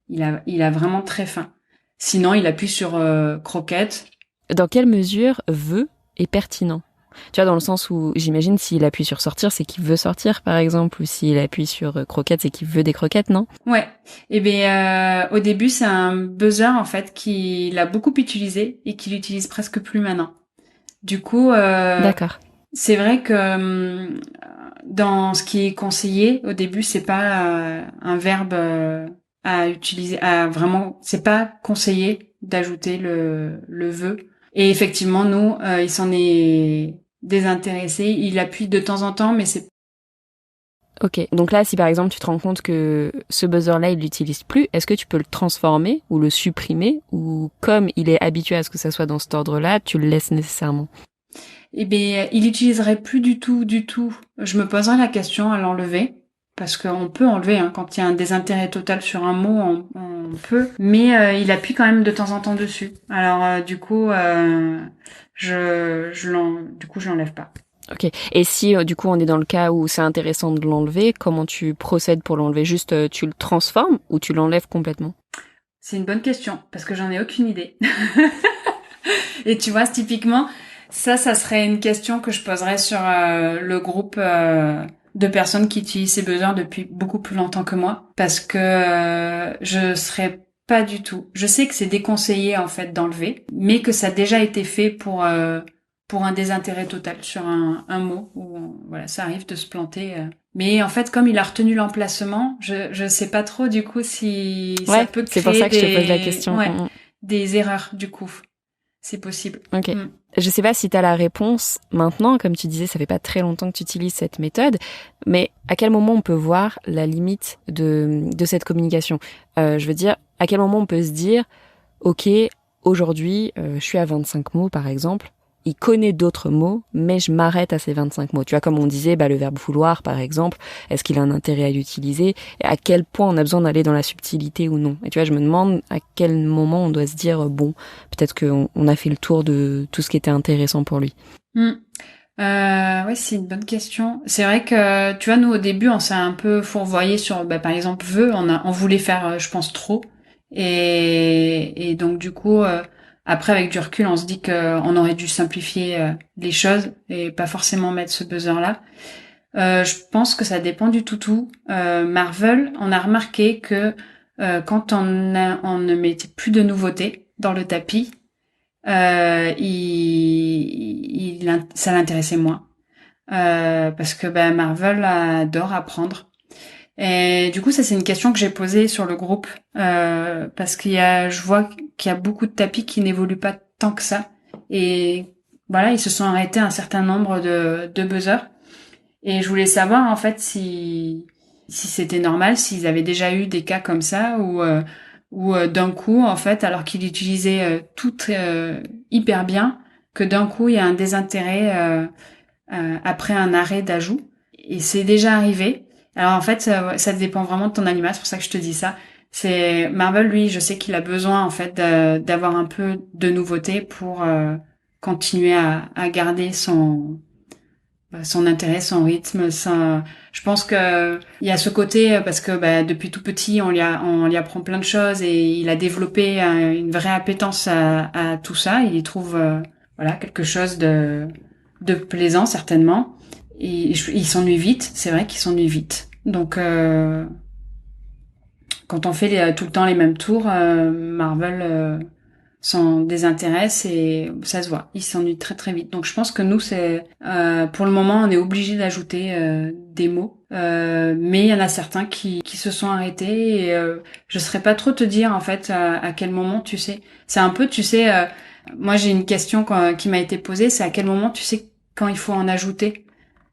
Speaker 2: il a vraiment très faim. Sinon, il appuie sur croquette.
Speaker 1: Dans quelle mesure veut est pertinent? Tu vois, dans le sens où j'imagine s'il appuie sur sortir, c'est qu'il veut sortir, par exemple, ou s'il appuie sur croquette, c'est qu'il veut des croquettes, non?
Speaker 2: Ouais. Et bien, au début, c'est un buzzer en fait qu'il a beaucoup utilisé et qu'il utilise presque plus maintenant. Du coup,
Speaker 1: D'accord.
Speaker 2: c'est vrai que dans ce qui est conseillé, au début, c'est pas un verbe à utiliser, c'est pas conseillé d'ajouter le veut. Et effectivement, nous, il s'en est désintéressé. Il appuie de temps en temps, mais c'est.
Speaker 1: Ok. Donc là, si par exemple tu te rends compte que ce buzzer-là, il l'utilise plus, est-ce que tu peux le transformer ou le supprimer, ou comme il est habitué à ce que ça soit dans cet ordre-là, tu le laisses nécessairement?
Speaker 2: Eh bien, il utiliserait plus du tout, du tout. Je me poserais la question à l'enlever. Parce qu'on peut enlever, hein, quand il y a un désintérêt total sur un mot, on peut. Mais il appuie quand même de temps en temps dessus. Alors du coup, je l'enlève pas.
Speaker 1: Ok. Et si du coup on est dans le cas où c'est intéressant de l'enlever, comment tu procèdes pour l'enlever? Juste tu le transformes ou tu l'enlèves complètement?
Speaker 2: C'est une bonne question parce que j'en ai aucune idée. Et tu vois, typiquement, ça serait une question que je poserais sur le groupe de personnes qui utilisent ces buzzers depuis beaucoup plus longtemps que moi, parce que je serais pas du tout. Je sais que c'est déconseillé en fait d'enlever, mais que ça a déjà été fait pour un désintérêt total sur un mot où voilà, ça arrive de se planter. Mais en fait, comme il a retenu l'emplacement, je sais pas trop du coup si ça peut créer
Speaker 1: c'est pour ça que je te pose la question.
Speaker 2: des erreurs du coup. C'est possible.
Speaker 1: Ok. Je sais pas si tu as la réponse maintenant, comme tu disais, ça fait pas très longtemps que tu utilises cette méthode, mais à quel moment on peut voir la limite de cette communication? Je veux dire, à quel moment on peut se dire, ok, aujourd'hui, je suis à 25 mots par exemple, il connaît d'autres mots, mais je m'arrête à ces 25 mots. Tu vois, comme on disait, le verbe vouloir, par exemple, est-ce qu'il a un intérêt à l'utiliser? Et à quel point on a besoin d'aller dans la subtilité ou non? Et tu vois, je me demande à quel moment on doit se dire, bon, peut-être qu'on a fait le tour de tout ce qui était intéressant pour lui.
Speaker 2: Ouais, c'est une bonne question. C'est vrai que, tu vois, nous, au début, on s'est un peu fourvoyé sur, par exemple, veut, on voulait faire, je pense, trop. Et donc, du coup, après, avec du recul, on se dit qu'on aurait dû simplifier les choses et pas forcément mettre ce buzzer-là. Je pense que ça dépend du toutou. Marvel, on a remarqué que quand on ne mettait plus de nouveautés dans le tapis, ça l'intéressait moins. Parce que Marvel adore apprendre. Et du coup, ça c'est une question que j'ai posée sur le groupe parce je vois qu'il y a beaucoup de tapis qui n'évoluent pas tant que ça. Et voilà, ils se sont arrêtés à un certain nombre de buzzers. Et je voulais savoir en fait si c'était normal, s'ils avaient déjà eu des cas comme ça ou d'un coup en fait, alors qu'ils utilisaient tout hyper bien, que d'un coup il y a un désintérêt après un arrêt d'ajout. et c'est déjà arrivé. Alors en fait, ça dépend vraiment de ton animal, c'est pour ça que je te dis ça. C'est Marvel, lui, je sais qu'il a besoin en fait d'avoir un peu de nouveauté pour continuer à garder son intérêt, son rythme. Je pense que il y a ce côté parce que depuis tout petit, on lui apprend plein de choses et il a développé une vraie appétence à tout ça. Il y trouve voilà quelque chose de plaisant certainement. Et il s'ennuie vite. C'est vrai qu'il s'ennuie vite. Donc quand on fait tout le temps les mêmes tours, Marvel s'en désintéresse et ça se voit. Il s'ennuie très très vite. Donc je pense que nous, c'est pour le moment, on est obligé d'ajouter des mots. Mais il y en a certains qui se sont arrêtés et je saurais pas trop te dire en fait à quel moment tu sais. C'est un peu, tu sais, moi j'ai une question qui m'a été posée, c'est à quel moment tu sais quand il faut en ajouter.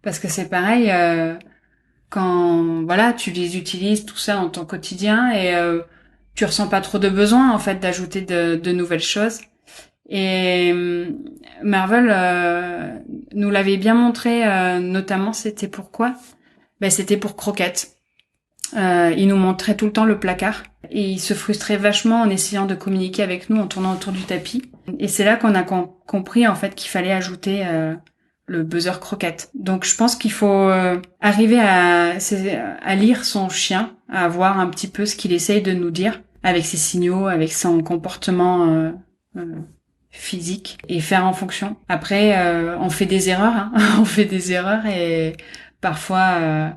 Speaker 2: Parce que c'est pareil, quand voilà, tu les utilises tout ça dans ton quotidien et tu ressens pas trop de besoin en fait d'ajouter de nouvelles choses. Et Marvel nous l'avait bien montré, notamment c'était pourquoi c'était pour Croquette. Il nous montrait tout le temps le placard et il se frustrait vachement en essayant de communiquer avec nous en tournant autour du tapis. Et c'est là qu'on a compris en fait qu'il fallait ajouter le buzzer Croquette. Donc je pense qu'il faut arriver à lire son chien, à voir un petit peu ce qu'il essaye de nous dire avec ses signaux, avec son comportement physique et faire en fonction. Après, on fait des erreurs, hein. On fait des erreurs et parfois...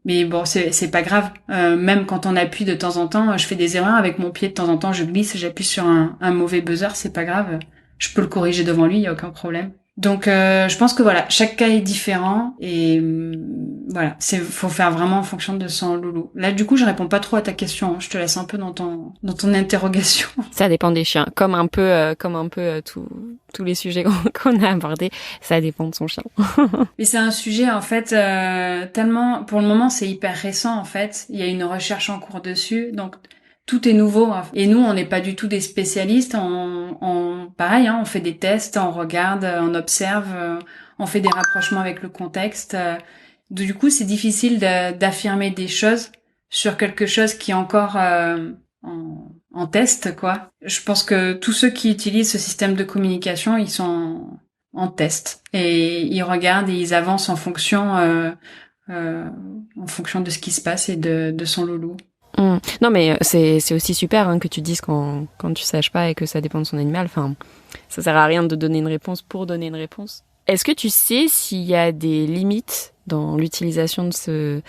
Speaker 2: mais bon, c'est pas grave. Même quand on appuie de temps en temps, je fais des erreurs avec mon pied de temps en temps, je glisse, j'appuie sur un mauvais buzzer, c'est pas grave. Je peux le corriger devant lui, il y a aucun problème. Donc je pense que voilà, chaque cas est différent et voilà, faut faire vraiment en fonction de son loulou. Là du coup, je réponds pas trop à ta question, hein. Je te laisse un peu dans ton interrogation.
Speaker 1: Ça dépend des chiens, comme un peu tous les sujets qu'on a abordés, ça dépend de son chien.
Speaker 2: Mais c'est un sujet en fait tellement, pour le moment, c'est hyper récent en fait. Il y a une recherche en cours dessus, donc tout est nouveau. Et nous, on n'est pas du tout des spécialistes. Pareil, hein, on fait des tests, on regarde, on observe, on fait des rapprochements avec le contexte. Du coup, c'est difficile d'affirmer des choses sur quelque chose qui est encore en test, quoi. Je pense que tous ceux qui utilisent ce système de communication, ils sont en test et ils regardent et ils avancent en fonction de ce qui se passe et de son loulou.
Speaker 1: Non mais c'est aussi super hein, que tu dises quand tu saches pas et que ça dépend de son animal. Enfin, ça sert à rien de donner une réponse pour donner une réponse. Est-ce que tu sais s'il y a des limites dans l'utilisation de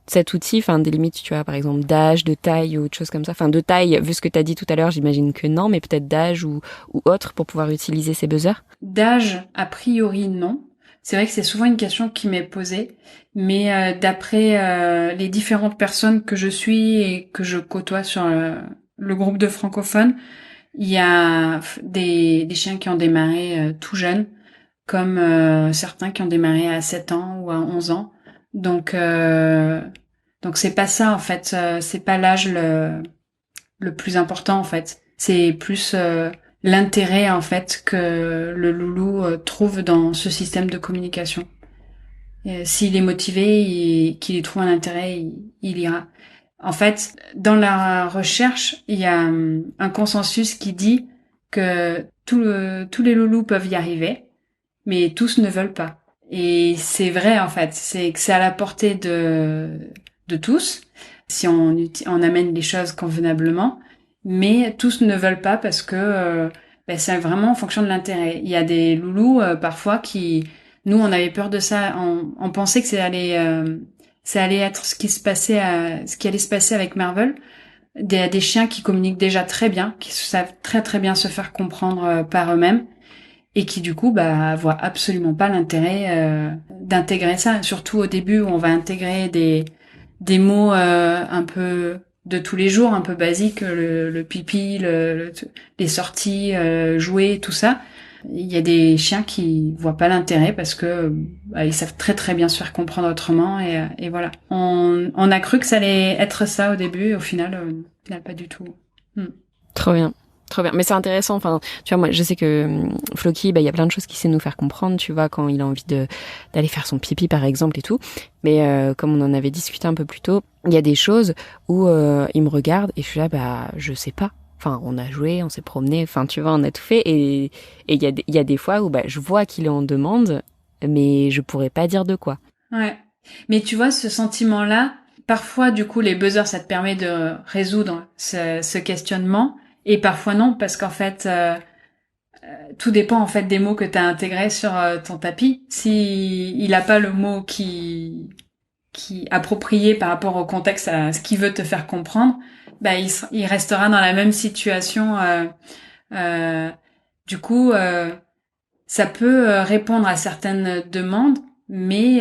Speaker 1: cet outil, enfin des limites, tu vois, par exemple d'âge, de taille ou autre chose comme ça. Enfin de taille, vu ce que tu as dit tout à l'heure, j'imagine que non, mais peut-être d'âge ou autre pour pouvoir utiliser ces buzzers.
Speaker 2: D'âge, a priori non. C'est vrai que c'est souvent une question qui m'est posée, mais d'après les différentes personnes que je suis et que je côtoie sur le groupe de francophones, il y a des chiens qui ont démarré tout jeunes, comme certains qui ont démarré à 7 ans ou à 11 ans. Donc c'est pas ça en fait, c'est pas l'âge le plus important en fait. C'est plus l'intérêt en fait que le loulou trouve dans ce système de communication. S'il est motivé et qu'il y trouve un intérêt, il ira. En fait, dans la recherche, il y a un consensus qui dit que tous les loulous peuvent y arriver, mais tous ne veulent pas. Et c'est vrai en fait, c'est que c'est à la portée de tous si on amène les choses convenablement, mais tous ne veulent pas parce que c'est vraiment en fonction de l'intérêt. Il y a des loulous parfois qui, nous on avait peur de ça, on pensait que ça allait être ce qui allait se passer avec Marvel, des chiens qui communiquent déjà très bien, qui savent très très bien se faire comprendre par eux-mêmes et qui du coup voient absolument pas l'intérêt d'intégrer ça, surtout au début où on va intégrer des mots un peu de tous les jours, un peu basiques, le pipi, les sorties, jouer, tout ça. Il y a des chiens qui voient pas l'intérêt parce que ils savent très très bien se faire comprendre autrement et voilà. On a cru que ça allait être ça au début et au final pas du tout.
Speaker 1: Trop bien. Trop bien. Mais c'est intéressant. Enfin, tu vois, moi, je sais que Floki, il y a plein de choses qu'il sait nous faire comprendre, tu vois, quand il a envie d'aller faire son pipi, par exemple, et tout. Mais comme on en avait discuté un peu plus tôt, il y a des choses où il me regarde et je suis là, je sais pas. Enfin, on a joué, on s'est promené, enfin, tu vois, on a tout fait. Et il y a des fois où je vois qu'il est en demande, mais je pourrais pas dire de quoi.
Speaker 2: Ouais. Mais tu vois, ce sentiment-là, parfois, du coup, les buzzers, ça te permet de résoudre ce questionnement. Et parfois non, parce qu'en fait, tout dépend en fait des mots que tu as intégrés sur ton tapis. Si il a pas le mot qui approprié par rapport au contexte, à ce qu'il veut te faire comprendre, il restera dans la même situation. Du coup, ça peut répondre à certaines demandes, mais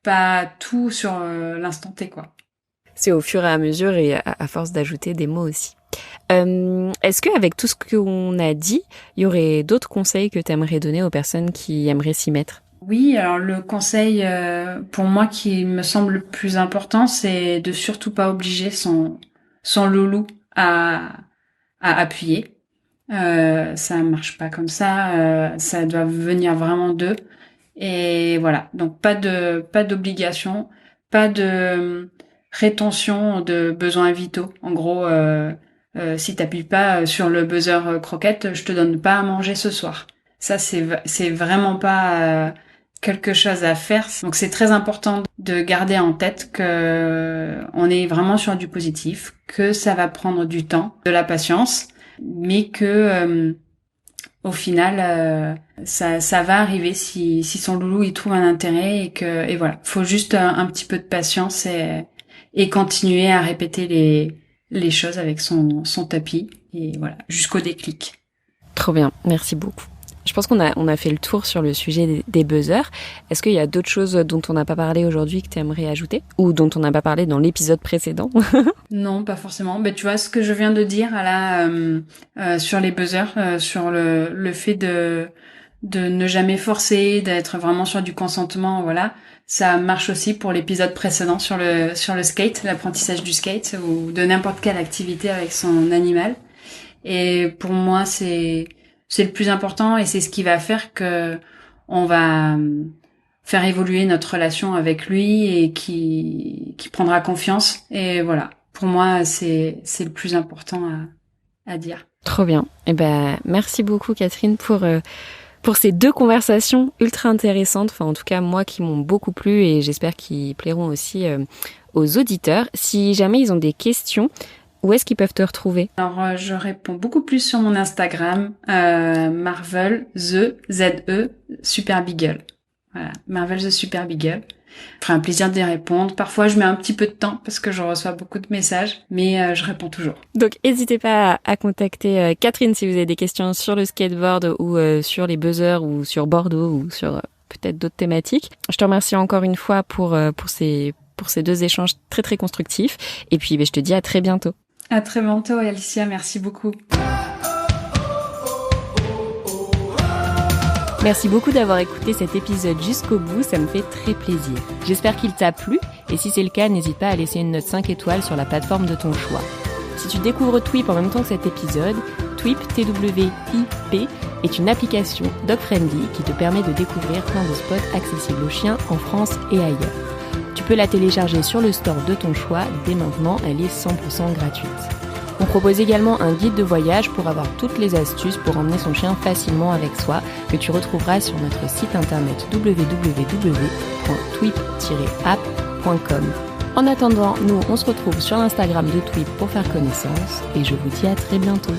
Speaker 2: pas tout sur l'instant T, quoi.
Speaker 1: C'est au fur et à mesure et à force d'ajouter des mots aussi. Est-ce qu'avec tout ce qu'on a dit, il y aurait d'autres conseils que tu aimerais donner aux personnes qui aimeraient s'y mettre ?
Speaker 2: Oui, alors le conseil pour moi qui me semble le plus important, c'est de surtout pas obliger son loulou à appuyer. Ça marche pas comme ça. Ça doit venir vraiment d'eux. Et voilà. Donc pas d'obligation, pas de rétention de besoins vitaux. En gros, si t'appuies pas sur le buzzer croquette, je te donne pas à manger ce soir. Ça c'est vraiment pas quelque chose à faire. Donc c'est très important de garder en tête que on est vraiment sur du positif, que ça va prendre du temps, de la patience, mais que au final ça va arriver si son loulou il trouve un intérêt et voilà, faut juste un petit peu de patience et continuer à répéter les choses avec son tapis et voilà, jusqu'au déclic.
Speaker 1: Trop bien, merci beaucoup. Je pense qu'on a fait le tour sur le sujet des buzzers. Est-ce qu'il y a d'autres choses dont on n'a pas parlé aujourd'hui que tu aimerais ajouter ou dont on n'a pas parlé dans l'épisode précédent?
Speaker 2: Non, pas forcément. Mais tu vois ce que je viens de dire là sur les buzzers, sur le fait de ne jamais forcer, d'être vraiment sur du consentement, voilà. Ça marche aussi pour l'épisode précédent sur le skate, l'apprentissage du skate ou de n'importe quelle activité avec son animal. Et pour moi, c'est le plus important et c'est ce qui va faire que on va faire évoluer notre relation avec lui et qui prendra confiance. Et voilà, pour moi, c'est le plus important à dire.
Speaker 1: Trop bien. Eh ben, merci beaucoup Catherine pour ces 2 conversations ultra intéressantes. Enfin, en tout cas, moi qui m'ont beaucoup plu et j'espère qu'ils plairont aussi aux auditeurs. Si jamais ils ont des questions, où est-ce qu'ils peuvent te retrouver?
Speaker 2: Alors, je réponds beaucoup plus sur mon Instagram, Marvel the Z-E Super Beagle. Voilà, Marvel the Super Beagle. Ça ferait un plaisir d'y répondre. Parfois, je mets un petit peu de temps parce que je reçois beaucoup de messages, mais je réponds toujours.
Speaker 1: Donc, n'hésitez pas à contacter Catherine si vous avez des questions sur le skateboard ou sur les buzzers ou sur Bordeaux ou sur peut-être d'autres thématiques. Je te remercie encore une fois pour ces 2 échanges très très constructifs. Et puis, je te dis à très bientôt.
Speaker 2: À très bientôt, Alicia. Merci beaucoup.
Speaker 1: Merci beaucoup d'avoir écouté cet épisode jusqu'au bout, ça me fait très plaisir. J'espère qu'il t'a plu, et si c'est le cas, n'hésite pas à laisser une note 5 étoiles sur la plateforme de ton choix. Si tu découvres Twip en même temps que cet épisode, Twip, T-W-I-P, est une application dog-friendly qui te permet de découvrir plein de spots accessibles aux chiens en France et ailleurs. Tu peux la télécharger sur le store de ton choix, dès maintenant, elle est 100% gratuite. On propose également un guide de voyage pour avoir toutes les astuces pour emmener son chien facilement avec soi, que tu retrouveras sur notre site internet www.twip-app.com. En attendant, nous on se retrouve sur l'Instagram de Twip pour faire connaissance et je vous dis à très bientôt.